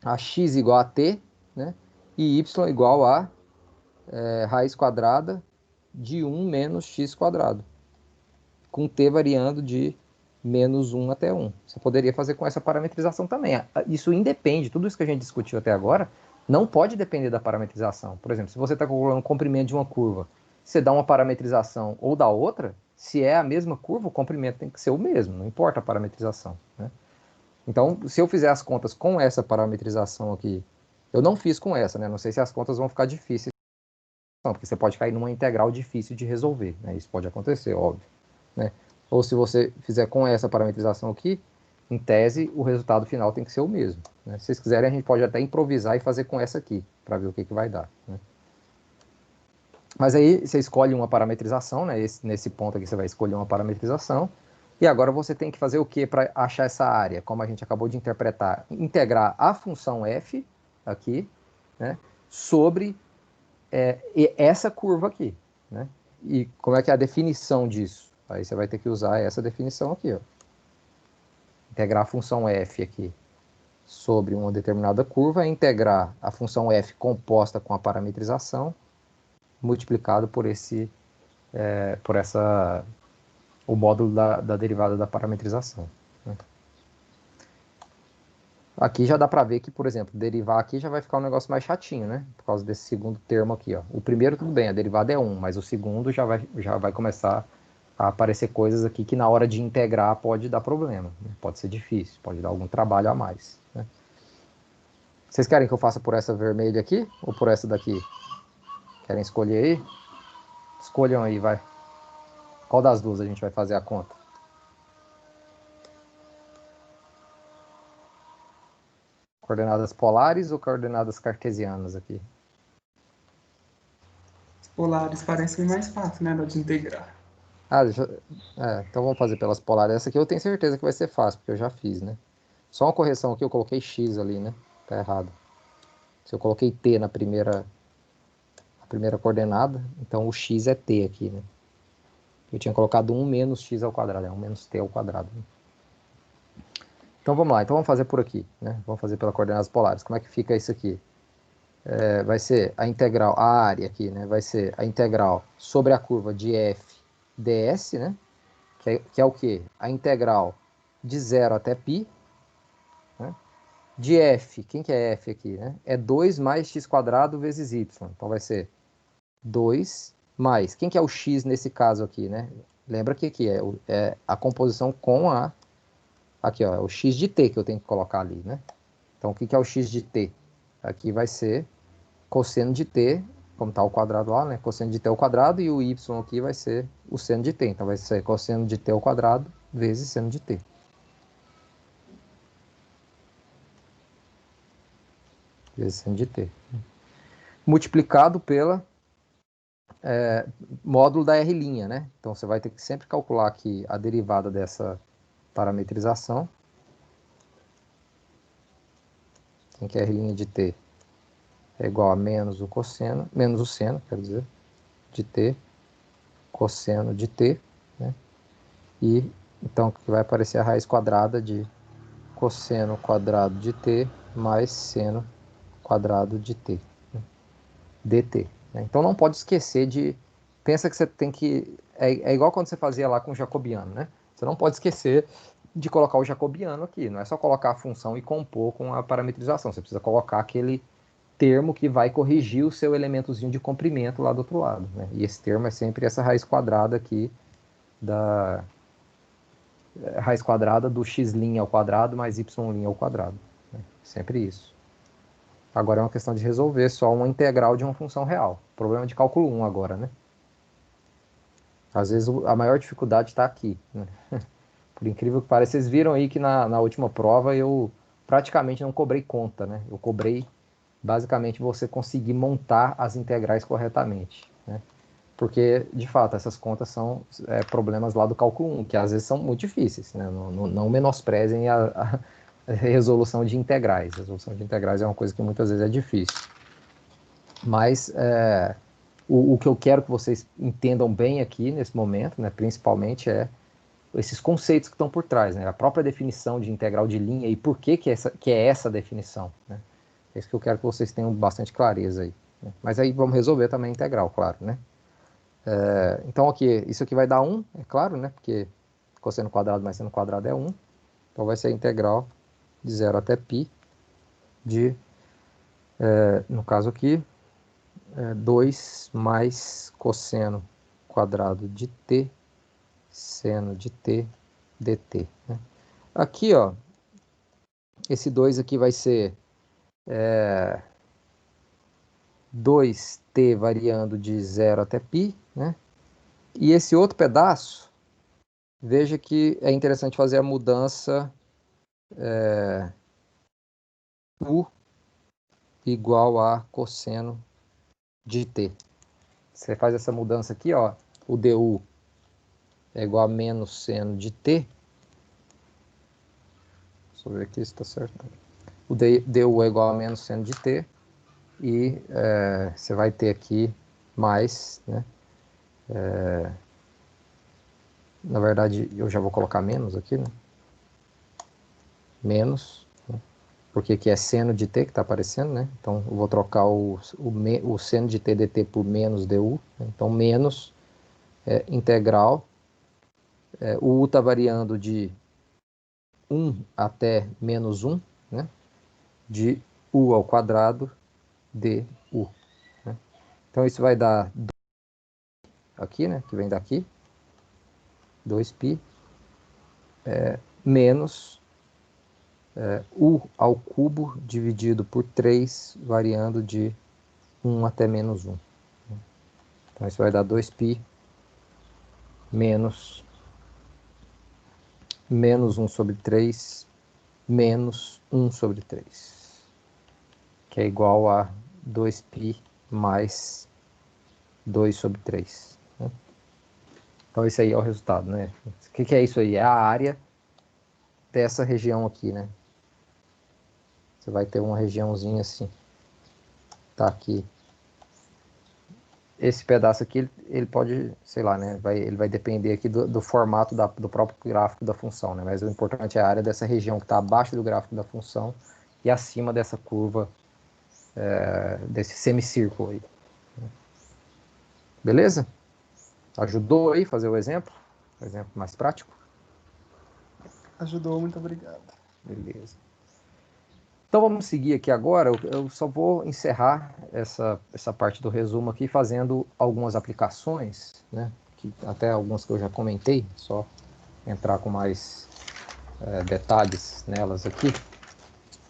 a x igual a t, né? E y igual a raiz quadrada de 1 menos x quadrado, com t variando de menos 1 até 1. Você poderia fazer com essa parametrização também. Isso independe, tudo isso que a gente discutiu até agora, não pode depender da parametrização. Por exemplo, se você está calculando o comprimento de uma curva, você dá uma parametrização ou da outra, se é a mesma curva, o comprimento tem que ser o mesmo, não importa a parametrização, né? Então, se eu fizer as contas com essa parametrização aqui, eu não fiz com essa, né? Não sei se as contas vão ficar difíceis, não, porque você pode cair numa integral difícil de resolver, né? Isso pode acontecer, óbvio, né? Ou se você fizer com essa parametrização aqui, em tese, o resultado final tem que ser o mesmo, né? Se vocês quiserem, a gente pode até improvisar e fazer com essa aqui, para ver o que vai dar, né? Mas aí você escolhe uma parametrização, né? Nesse ponto aqui você vai escolher uma parametrização. E agora você tem que fazer o que para achar essa área? Como a gente acabou de interpretar, integrar a função f aqui, né? Sobre essa curva aqui, né? E como é que é a definição disso? Aí você vai ter que usar essa definição aqui, ó. Integrar a função f aqui sobre uma determinada curva é integrar a função f composta com a parametrização multiplicado por o módulo da derivada da parametrização, né? Aqui já dá para ver que, por exemplo, derivar aqui já vai ficar um negócio mais chatinho, né? Por causa desse segundo termo aqui, ó. O primeiro tudo bem, a derivada é 1, mas o segundo já vai começar a aparecer coisas aqui que na hora de integrar pode dar problema, né? Pode ser difícil, pode dar algum trabalho a mais, né? Vocês querem que eu faça por essa vermelha aqui ou por essa daqui? Querem escolher aí? Escolham aí, vai. Qual das duas a gente vai fazer a conta? Coordenadas polares ou coordenadas cartesianas aqui? Os polares parecem mais fácil, né, de integrar. Ah, então vamos fazer pelas polares. Essa aqui eu tenho certeza que vai ser fácil, porque eu já fiz, né? Só uma correção aqui, eu coloquei x ali, né? Tá errado. Se eu coloquei t a primeira coordenada, então o x é t aqui, né? Eu tinha colocado 1 menos x ao quadrado, é 1 menos t ao quadrado. Né? Então vamos lá, então vamos fazer por aqui, né? Vamos fazer pelas coordenadas polares. Como é que fica isso aqui? Vai ser a integral, a área aqui, né? Vai ser a integral sobre a curva de f ds, né? Que é o quê? A integral de 0 até π, né? De f, quem que é f aqui, né? É 2 mais x quadrado vezes y. Então vai ser 2 mais, quem que é o x nesse caso aqui, né? Lembra que aqui é a composição com aqui ó, o x de t que eu tenho que colocar ali, né? Então o que é o x de t? Aqui vai ser cosseno de t, como está o quadrado lá, né? Cosseno de t ao quadrado e o y aqui vai ser o seno de t. Então vai ser cosseno de t ao quadrado vezes seno de t. Vezes seno de t. Multiplicado pela módulo da R', né? Então você vai ter que sempre calcular aqui a derivada dessa parametrização. Em que R' de t é igual a menos o cosseno, menos o seno, quer dizer, de t, cosseno de t, né? E então que vai aparecer a raiz quadrada de cosseno quadrado de t mais seno quadrado de t, né? dt. Né? Então não pode esquecer de, pensa que você tem que, é igual quando você fazia lá com o jacobiano, né? Você não pode esquecer de colocar o jacobiano aqui, não é só colocar a função e compor com a parametrização, você precisa colocar aquele termo que vai corrigir o seu elementozinho de comprimento lá do outro lado. Né? E esse termo é sempre essa raiz quadrada aqui, da raiz quadrada do x' ao quadrado mais y' ao quadrado. Né? Sempre isso. Agora é uma questão de resolver só uma integral de uma função real. Problema de cálculo 1 agora, né? Às vezes a maior dificuldade está aqui. Né? Por incrível que pareça, vocês viram aí que na última prova eu praticamente não cobrei conta, né? Eu cobrei basicamente você conseguir montar as integrais corretamente, né? Porque, de fato, essas contas são problemas lá do cálculo 1, que às vezes são muito difíceis, né? Não menosprezem a resolução de integrais. A resolução de integrais é uma coisa que muitas vezes é difícil. Mas o que eu quero que vocês entendam bem aqui nesse momento, né, principalmente, é esses conceitos que estão por trás, né? A própria definição de integral de linha e por que é essa definição, né? É isso que eu quero que vocês tenham bastante clareza aí. Né? Mas aí vamos resolver também a integral, claro, né? Então aqui, isso aqui vai dar 1, é claro, né? Porque cosseno quadrado mais seno quadrado é 1. Então vai ser a integral de 0 até π de, no caso aqui, 2 mais cosseno quadrado de t, seno de t, dt. Né? Aqui, ó, esse 2 aqui vai ser 2t variando de 0 até π, né? E esse outro pedaço, veja que é interessante fazer a mudança u igual a cosseno de t. Você faz essa mudança aqui, ó, o du é igual a menos seno de t. Deixa eu ver aqui se está certo. O du é igual a menos seno de t. E você vai ter aqui mais, né? Na verdade, eu já vou colocar menos aqui, né? Menos, né? Porque aqui é seno de t que está aparecendo, né? Então, eu vou trocar o seno de t dt por menos du. Né? Então, menos integral. O u está variando de 1 até menos 1, né? De u ao quadrado du. Né? Então, isso vai dar aqui, né? Que vem daqui. 2π menos u ao cubo dividido por 3, variando de 1 até menos 1. Então, isso vai dar 2π menos 1 sobre 3 menos 1 sobre 3, que é igual a 2π mais 2 sobre 3. Né? Então, esse aí é o resultado, né? O que é isso aí? É a área dessa região aqui, né? Você vai ter uma regiãozinha assim. Tá aqui. Esse pedaço aqui, ele pode, sei lá, né? Ele vai depender aqui do formato do próprio gráfico da função, né? Mas o importante é a área dessa região que está abaixo do gráfico da função e acima dessa curva, desse semicírculo aí. Beleza? Ajudou aí fazer o exemplo? O exemplo mais prático? Ajudou, muito obrigado. Beleza. Então vamos seguir aqui agora. Eu só vou encerrar essa parte do resumo aqui fazendo algumas aplicações, né? Que até algumas que eu já comentei, só entrar com mais detalhes nelas aqui,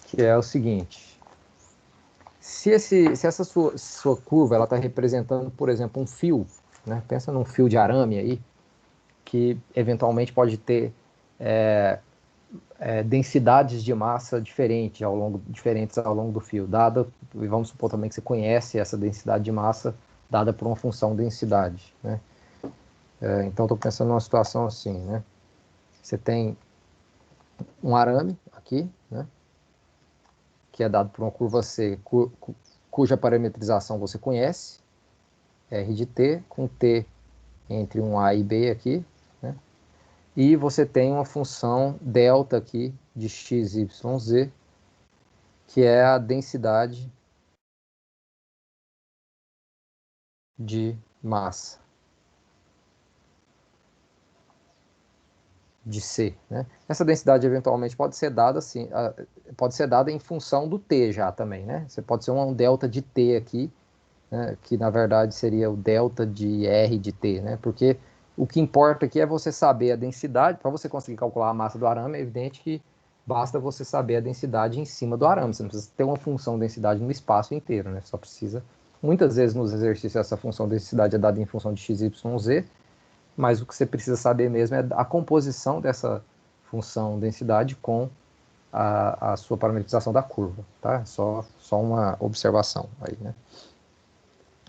que é o seguinte: se essa sua curva está representando, por exemplo, um fio, né? Pensa num fio de arame aí, que eventualmente pode ter densidades de massa diferentes ao longo do fio, e vamos supor também que você conhece essa densidade de massa dada por uma função densidade, né? Então estou pensando numa situação assim, né? Você tem um arame aqui, né? Que é dado por uma curva C, cuja parametrização você conhece, R de t, com t entre um A e B aqui, né? E você tem uma função delta aqui de x, y, z, que é a densidade de massa de C, né? Essa densidade eventualmente pode ser dada assim, pode ser dada em função do T já também, né? Você pode ser um delta de T aqui, né? Que na verdade seria o delta de R de T, né? Porque o que importa aqui é você saber a densidade. Para você conseguir calcular a massa do arame, é evidente que basta você saber a densidade em cima do arame. Você não precisa ter uma função densidade no espaço inteiro, né? Só precisa. Muitas vezes nos exercícios essa função densidade é dada em função de x, y, z, mas o que você precisa saber mesmo é a composição dessa função densidade com a sua parametrização da curva, tá? Só uma observação aí, né?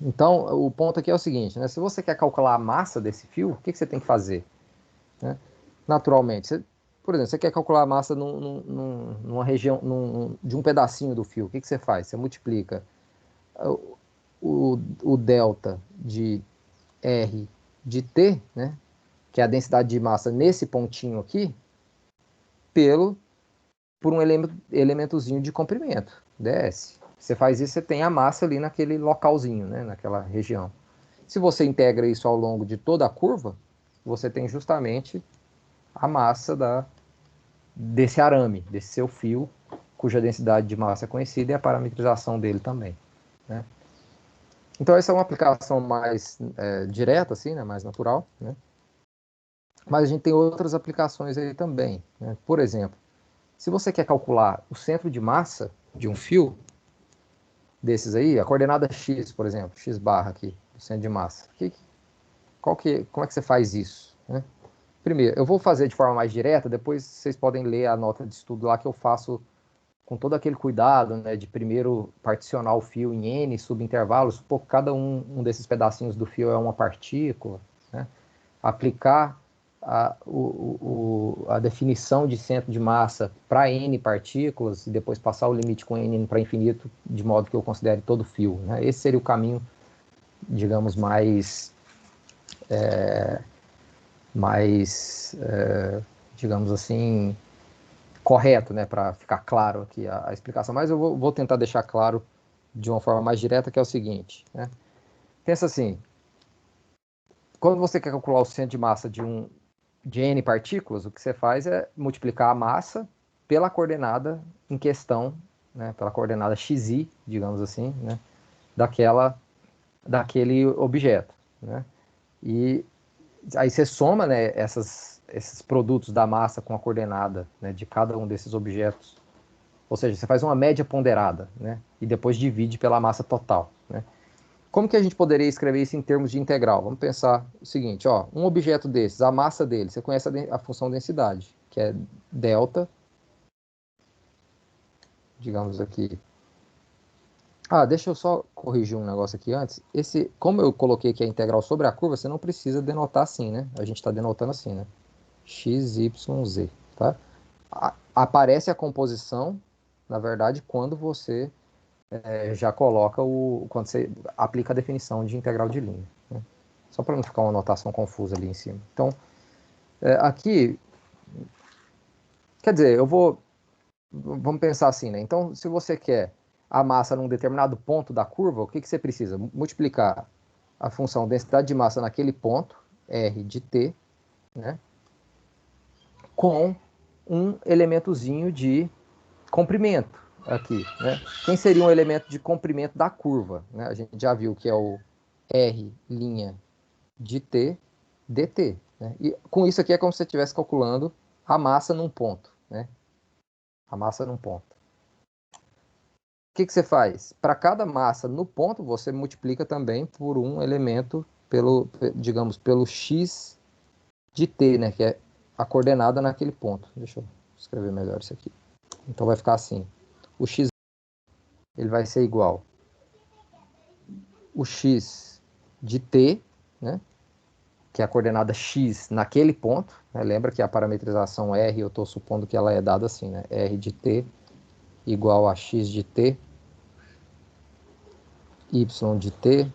Então, o ponto aqui é o seguinte, né? Se você quer calcular a massa desse fio, o que você tem que fazer? Né? Naturalmente, por exemplo, você quer calcular a massa numa região, de um pedacinho do fio, o que você faz? Você multiplica o delta de R de T, né? Que é a densidade de massa nesse pontinho aqui, por um elementozinho de comprimento, ds. Você faz isso, você tem a massa ali naquele localzinho, né, naquela região. Se você integra isso ao longo de toda a curva, você tem justamente a massa desse arame, desse seu fio, cuja densidade de massa é conhecida e a parametrização dele também, né? Então essa é uma aplicação mais direta, assim, né, mais natural, né? Mas a gente tem outras aplicações aí também, né? Por exemplo, se você quer calcular o centro de massa de um fio desses aí, a coordenada x, por exemplo, x barra aqui, do centro de massa, como é que você faz isso, né? Primeiro, eu vou fazer de forma mais direta, depois vocês podem ler a nota de estudo lá que eu faço com todo aquele cuidado, né, de primeiro particionar o fio em n subintervalos, supor que cada um desses pedacinhos do fio é uma partícula, né? Aplicar a definição de centro de massa para n partículas e depois passar o limite com n para infinito, de modo que eu considere todo fio, né? Esse seria o caminho, digamos, digamos assim, correto, né, para ficar claro aqui a explicação. Mas eu vou tentar deixar claro de uma forma mais direta, que é o seguinte, né? Pensa assim, quando você quer calcular o centro de massa de n partículas, o que você faz é multiplicar a massa pela coordenada em questão, né, pela coordenada xi, digamos assim, né, daquele objeto, né? E aí você soma, né, esses produtos da massa com a coordenada, né, de cada um desses objetos. Ou seja, você faz uma média ponderada, né, e depois divide pela massa total, né? Como que a gente poderia escrever isso em termos de integral? Vamos pensar o seguinte, ó, um objeto desses, a massa dele, você conhece a função densidade, que é delta, digamos aqui. Ah, deixa eu só corrigir um negócio aqui antes. Como eu coloquei aqui a integral sobre a curva, você não precisa denotar assim, né? A gente está denotando assim, né? X, Y, Z, tá? Aparece a composição, na verdade, quando você já coloca quando você aplica a definição de integral de linha, né? Só para não ficar uma notação confusa ali em cima. Então, aqui, quer dizer, vamos pensar assim, né? Então, se você quer a massa num determinado ponto da curva, o que você precisa? Multiplicar a função densidade de massa naquele ponto, R de T, né? Com um elementozinho de comprimento aqui, né? Quem seria um elemento de comprimento da curva, né? A gente já viu que é o R' de T dt, né? E com isso aqui é como se você estivesse calculando a massa num ponto, né? A massa num ponto. O que você faz? Para cada massa no ponto, você multiplica também por um elemento digamos, pelo x de t, né? Que é a coordenada naquele ponto. Deixa eu escrever melhor isso aqui. Então vai ficar assim. O x ele vai ser igual o x de t, né? Que é a coordenada x naquele ponto, né? Lembra que a parametrização R, eu estou supondo que ela é dada assim, né? R de t igual a x de t, y de t,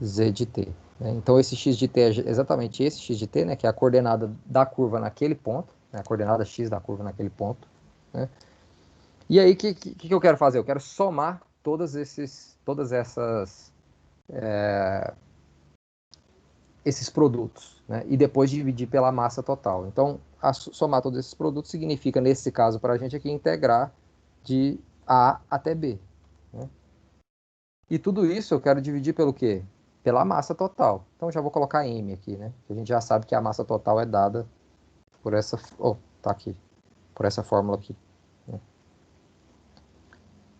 z de t. Né? Então esse x de t é exatamente esse x de t, né? Que é a coordenada da curva naquele ponto, né? A coordenada x da curva naquele ponto. Né? E aí, o que eu quero fazer? Eu quero somar todas esses produtos, né? E depois dividir pela massa total. Então, somar todos esses produtos significa, nesse caso, para a gente aqui, integrar de A até B. Né? E tudo isso eu quero dividir pelo quê? Pela massa total. Então, já vou colocar M aqui, né? A gente já sabe que a massa total é dada por essa... Oh, tá aqui. Por essa fórmula aqui. Né?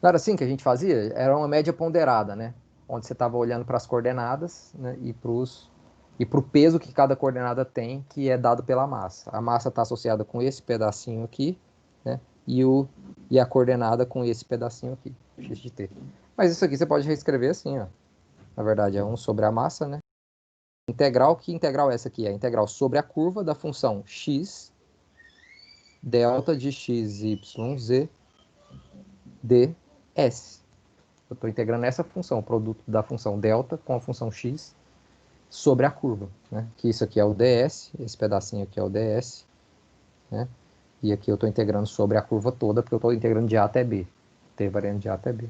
Não era assim que a gente fazia? Era uma média ponderada, né? Onde você estava olhando para as coordenadas, né? E para o peso que cada coordenada tem, que é dado pela massa. A massa está associada com esse pedacinho aqui, né? E a coordenada com esse pedacinho aqui, x de t. Mas isso aqui você pode reescrever assim, ó. Na verdade, é 1 sobre a massa, né? Integral, que integral é essa aqui? É a integral sobre a curva da função x, delta de x, y, z, ds. Eu estou integrando essa função, o produto da função delta com a função x sobre a curva, né? Que isso aqui é o ds, esse pedacinho aqui é o ds, né? E aqui eu estou integrando sobre a curva toda, porque eu estou integrando de A até B, t variando de A até B.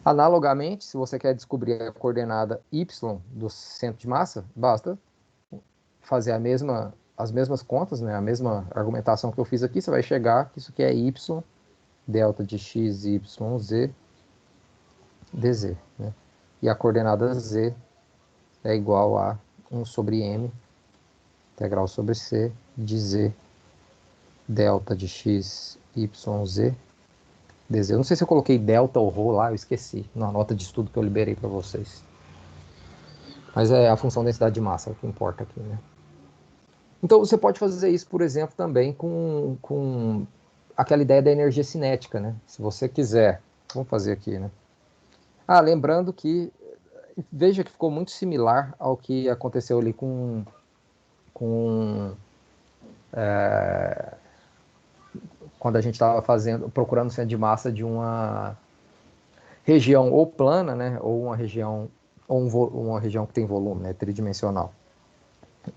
Analogamente, se você quer descobrir a coordenada y do centro de massa, basta fazer as mesmas contas, né? A mesma argumentação que eu fiz aqui, você vai chegar que isso aqui é y, delta de x, y, z, dz, né? E a coordenada z é igual a 1 sobre m, integral sobre c, de z, delta de x, y, z, dz. Eu não sei se eu coloquei delta ou rho lá, eu esqueci, na nota de estudo que eu liberei para vocês. Mas é a função densidade de massa que importa aqui, né? Então você pode fazer isso, por exemplo, também com aquela ideia da energia cinética, né? Se você quiser, vamos fazer aqui, né? Ah, lembrando que, veja que ficou muito similar ao que aconteceu ali com quando a gente estava procurando o centro de massa de uma região ou plana, né? Ou uma região, uma região que tem volume, né? Tridimensional.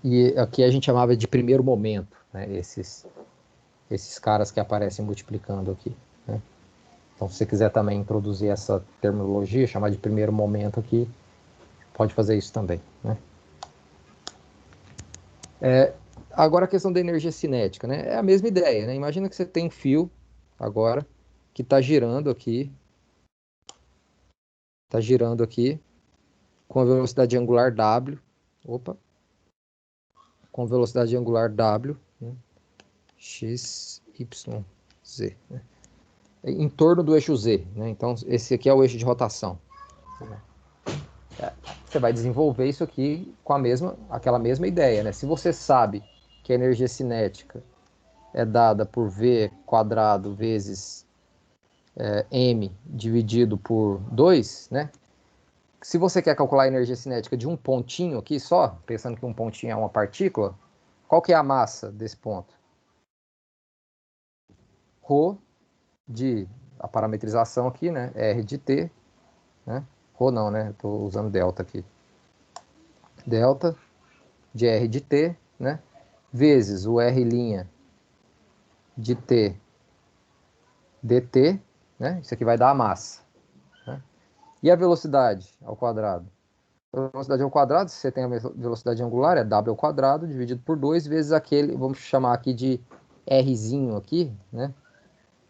E aqui a gente chamava de primeiro momento, né? Esses caras que aparecem multiplicando aqui, né? Então, se você quiser também introduzir essa terminologia, chamar de primeiro momento aqui, pode fazer isso também, né? Agora a questão da energia cinética, né? É a mesma ideia, né? Imagina que você tem um fio agora que está girando aqui com a velocidade angular w, opa, com velocidade angular w, né? X, y, z, né? Em torno do eixo z, né? Então esse aqui é o eixo de rotação. Você vai desenvolver isso aqui com aquela mesma ideia, né? Se você sabe que a energia cinética é dada por V quadrado vezes M dividido por 2, né? Se você quer calcular a energia cinética de um pontinho aqui só, pensando que um pontinho é uma partícula, qual que é a massa desse ponto? Rho de a parametrização aqui, né? R de T, né? Rho não, né? Estou usando delta aqui. Delta de R de T, né? Vezes o R' de T dt, né? Isso aqui vai dar a massa. Né? E a velocidade ao quadrado? A velocidade ao quadrado, se você tem a velocidade angular, é w ao quadrado dividido por 2 vezes aquele, vamos chamar aqui de rzinho aqui, né?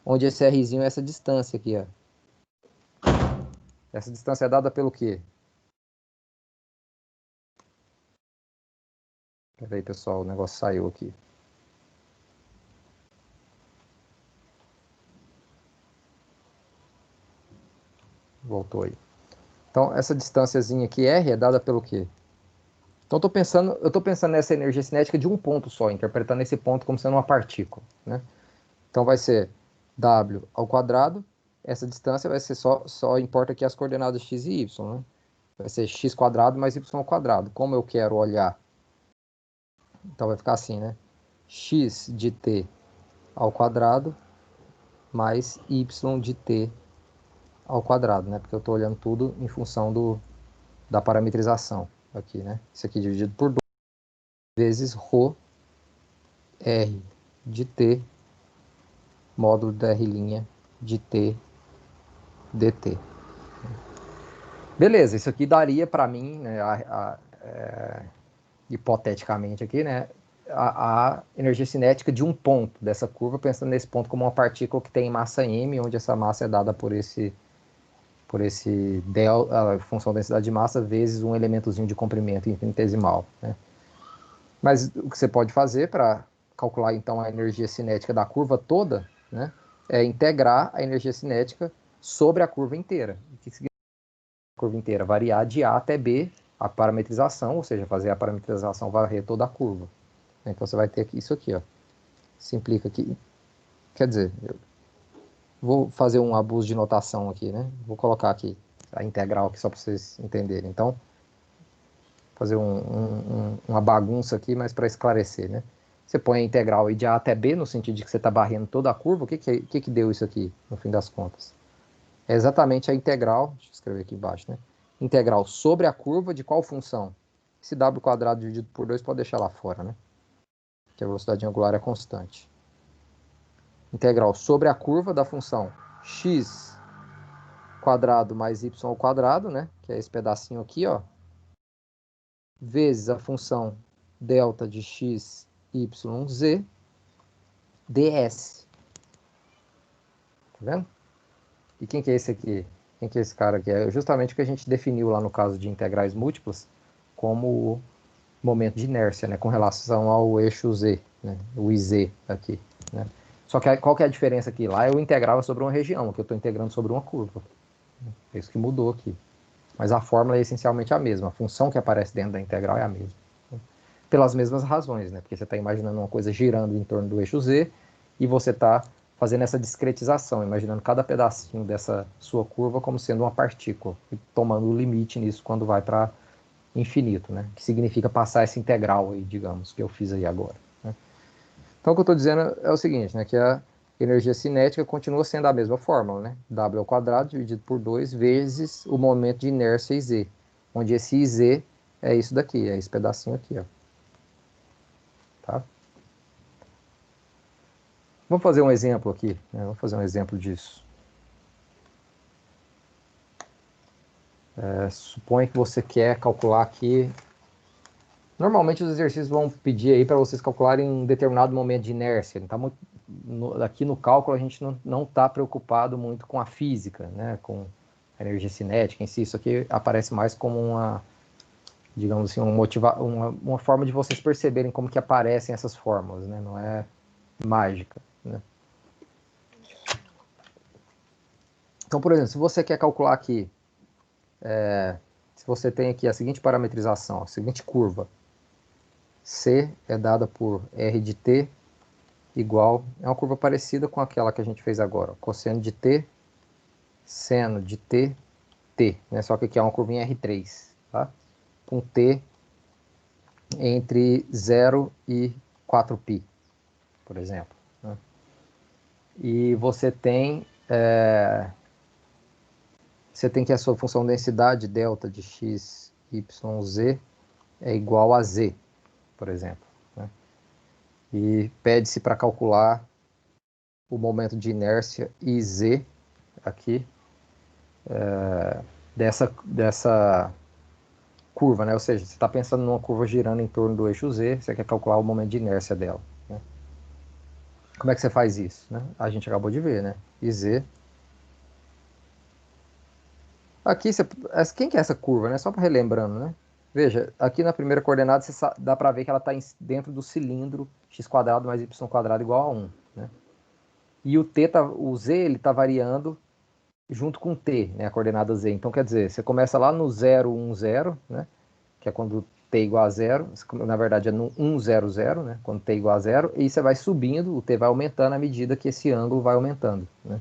Onde esse rzinho é essa distância aqui, ó. Essa distância é dada pelo quê? Pera aí, pessoal, o negócio saiu aqui. Voltou aí. Então, essa distânciazinha aqui, R, é dada pelo quê? Então, eu estou pensando nessa energia cinética de um ponto só, interpretando esse ponto como sendo uma partícula, né? Então, vai ser W ao quadrado, essa distância vai ser só importa aqui as coordenadas x e y, né? Vai ser x quadrado mais y ao quadrado. Como eu quero olhar, então vai ficar assim, né? X de t ao quadrado mais y de t ao quadrado, né? Porque eu estou olhando tudo em função da parametrização aqui, né? Isso aqui dividido por 2 vezes ρ r de t módulo da r' de t dt. Beleza, isso aqui daria para mim, né, hipoteticamente aqui, né, a energia cinética de um ponto dessa curva, pensando nesse ponto como uma partícula que tem massa m, onde essa massa é dada por esse a função densidade de massa vezes um elementozinho de comprimento infinitesimal, né? Mas o que você pode fazer para calcular então a energia cinética da curva toda, né, é integrar a energia cinética sobre a curva inteira. O que significa a curva inteira? Variar de A até B a parametrização, ou seja, fazer a parametrização varrer toda a curva. Então você vai ter isso aqui, ó. Se implica aqui. Quer dizer, eu vou fazer um abuso de notação aqui, né? Vou colocar aqui a integral aqui só para vocês entenderem. Então, fazer uma bagunça aqui, mas para esclarecer, né? Você põe a integral aí de A até B, no sentido de que você está barrendo toda a curva. O que deu isso aqui, no fim das contas? É exatamente a integral, deixa eu escrever aqui embaixo, né? Integral sobre a curva de qual função? Esse w quadrado dividido por 2 pode deixar lá fora, né? Que a velocidade angular é constante. Integral sobre a curva da função x quadrado mais y ao quadrado, né? Que é esse pedacinho aqui, ó. Vezes a função delta de x, y, z, ds. Tá vendo? E quem que é esse aqui? Quem que é esse cara aqui? É justamente o que a gente definiu lá no caso de integrais múltiplas como o momento de inércia, né? Com relação ao eixo z, né? O iz aqui, né? Só que qual que é a diferença aqui? Lá eu integrava sobre uma região, aqui eu estou integrando sobre uma curva. É isso que mudou aqui. Mas a fórmula é essencialmente a mesma. A função que aparece dentro da integral é a mesma. Pelas mesmas razões, né? Porque você está imaginando uma coisa girando em torno do eixo z e você está fazendo essa discretização, imaginando cada pedacinho dessa sua curva como sendo uma partícula e tomando o limite nisso quando vai para infinito, né? Que significa passar essa integral aí, digamos, que eu fiz aí agora. Né? Então o que eu estou dizendo é o seguinte, né? Que a energia cinética continua sendo a mesma fórmula, né? W ao quadrado dividido por 2 vezes o momento de inércia iz, onde esse iz é isso daqui, é esse pedacinho aqui, ó. Tá? Vamos fazer um exemplo aqui, né? Vamos fazer um exemplo disso. Suponha que você quer calcular aqui. Normalmente os exercícios vão pedir aí para vocês calcularem um determinado momento de inércia. Então, aqui no cálculo a gente não está preocupado muito com a física, né? Com a energia cinética em si. Isso aqui aparece mais como uma, digamos assim, uma forma de vocês perceberem como que aparecem essas fórmulas, né? Não é mágica, né? Então, por exemplo, se você quer calcular aqui se você tem aqui a seguinte parametrização, a seguinte curva, C é dada por R de t igual, é uma curva parecida com aquela que a gente fez agora, cosseno de t, seno de t, t, né? Só que aqui é uma curvinha R3, tá? Com t entre 0 e 4π, por exemplo, né? E você tem que a sua função densidade delta de x, y, z é igual a z, por exemplo, né? E pede-se para calcular o momento de inércia iz aqui dessa curva, né? Ou seja, você está pensando numa curva girando em torno do eixo z, você quer calcular o momento de inércia dela, né? Como é que você faz isso, né? A gente acabou de ver, né? iz. Aqui, quem que é essa curva, né? Só para relembrando, né? Veja, aqui na primeira coordenada dá para ver que ela está dentro do cilindro x² mais y² igual a 1, né? E o z ele está variando junto com t, né? A coordenada z. Então, quer dizer, você começa lá no 0, 1, 0, né? Que é quando t igual a 0. Na verdade, é no 1, 0, 0, né? Quando t igual a 0. E você vai subindo, o t vai aumentando à medida que esse ângulo vai aumentando, né?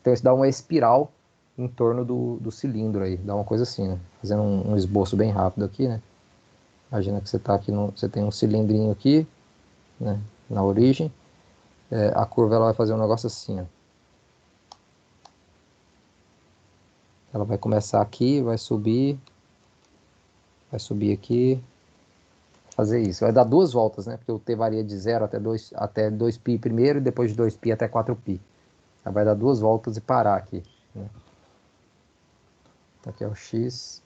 Então, isso dá uma espiral em torno do cilindro aí. Dá uma coisa assim, né? Fazendo um esboço bem rápido aqui, né? Imagina que você tá aqui você tem um cilindrinho aqui, né? Na origem. A curva ela vai fazer um negócio assim, ó. Ela vai começar aqui, vai subir aqui, fazer isso. Vai dar duas voltas, né? Porque o t varia de 0 até 2π primeiro e depois de 2π até 4π. Ela vai dar duas voltas e parar aqui, né? Aqui é o x,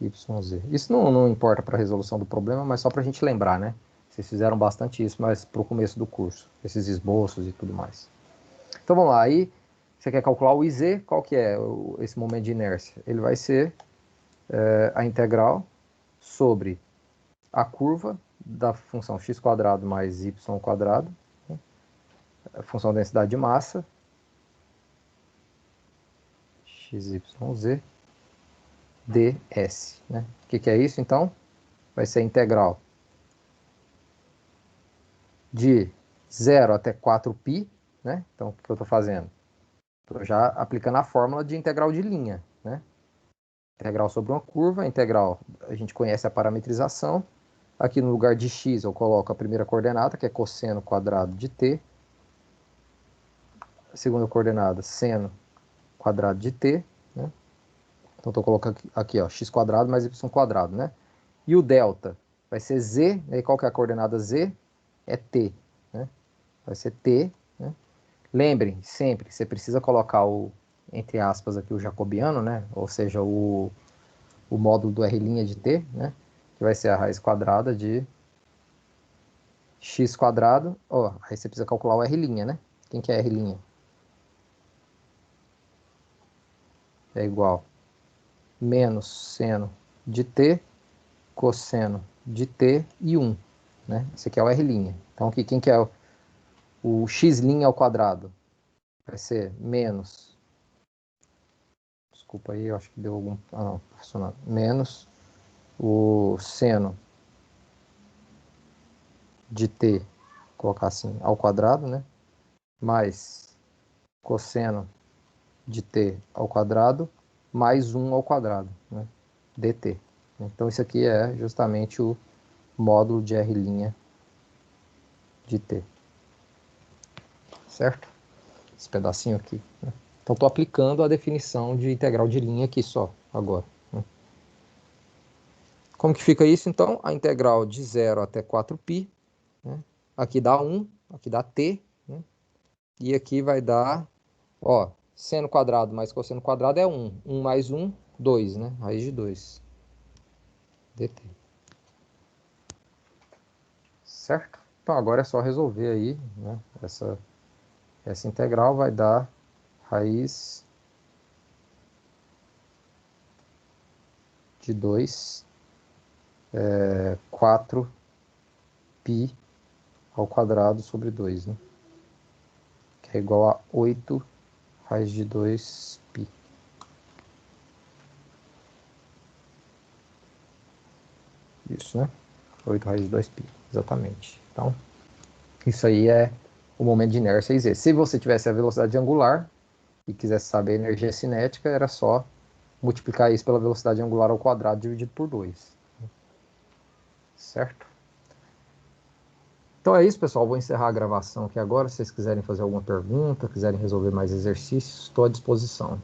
y, z. Isso não importa para a resolução do problema, mas só para a gente lembrar, né? Vocês fizeram bastante isso, mas para o começo do curso, esses esboços e tudo mais. Então vamos lá, aí você quer calcular o iz, qual que é esse momento de inércia? Ele vai ser a integral sobre a curva da função x² mais y², né? A função densidade de massa, xyz, ds, né? O que é isso, então? Vai ser a integral de 0 até 4π, né? Então, o que eu estou fazendo? Estou já aplicando a fórmula de integral de linha, né? Integral sobre uma curva, integral, a gente conhece a parametrização. Aqui no lugar de x eu coloco a primeira coordenada, que é cosseno quadrado de t. A segunda coordenada, seno quadrado de t, né? Então estou colocando aqui, ó, x² mais y², né? E o delta vai ser z, né? E qual que é a coordenada z? É t, né? Vai ser t, né? Lembrem sempre, você precisa colocar entre aspas aqui, o jacobiano, né? Ou seja, o módulo do r' de t, né? Que vai ser a raiz quadrada de x². Ó, aí você precisa calcular o r', né? Quem que é r'? É igual menos seno de t, cosseno de t e 1, né? Esse aqui é o r'. Então, aqui, quem que é o x' ao quadrado? Vai ser menos... Desculpa aí, eu acho que deu algum... Ah, não, tá funcionando. Menos o seno de t, vou colocar assim, ao quadrado, né? Mais cosseno de t ao quadrado, mais 1 ao quadrado, né? dt. Então, isso aqui é justamente o módulo de r' de t. Certo? Esse pedacinho aqui, né? Então, estou aplicando a definição de integral de linha aqui só, agora, né? Como que fica isso, então? A integral de 0 até 4π, né? Aqui dá 1, aqui dá t, né? E aqui vai dar, ó, seno quadrado mais cosseno quadrado é 1. 1 mais 1, 2, né? Raiz de 2. dt. Certo? Então, agora é só resolver aí, né? Essa integral vai dar raiz de 2, 4π ao quadrado sobre 2, né? Que é igual a 8 raiz de 2π. Isso, né? 8 raiz de 2π, exatamente. Então, isso aí é o momento de inércia em Z. Se você tivesse a velocidade angular e quisesse saber a energia cinética, era só multiplicar isso pela velocidade angular ao quadrado dividido por 2. Certo? Então é isso, pessoal. Vou encerrar a gravação aqui agora. Se vocês quiserem fazer alguma pergunta, quiserem resolver mais exercícios, estou à disposição.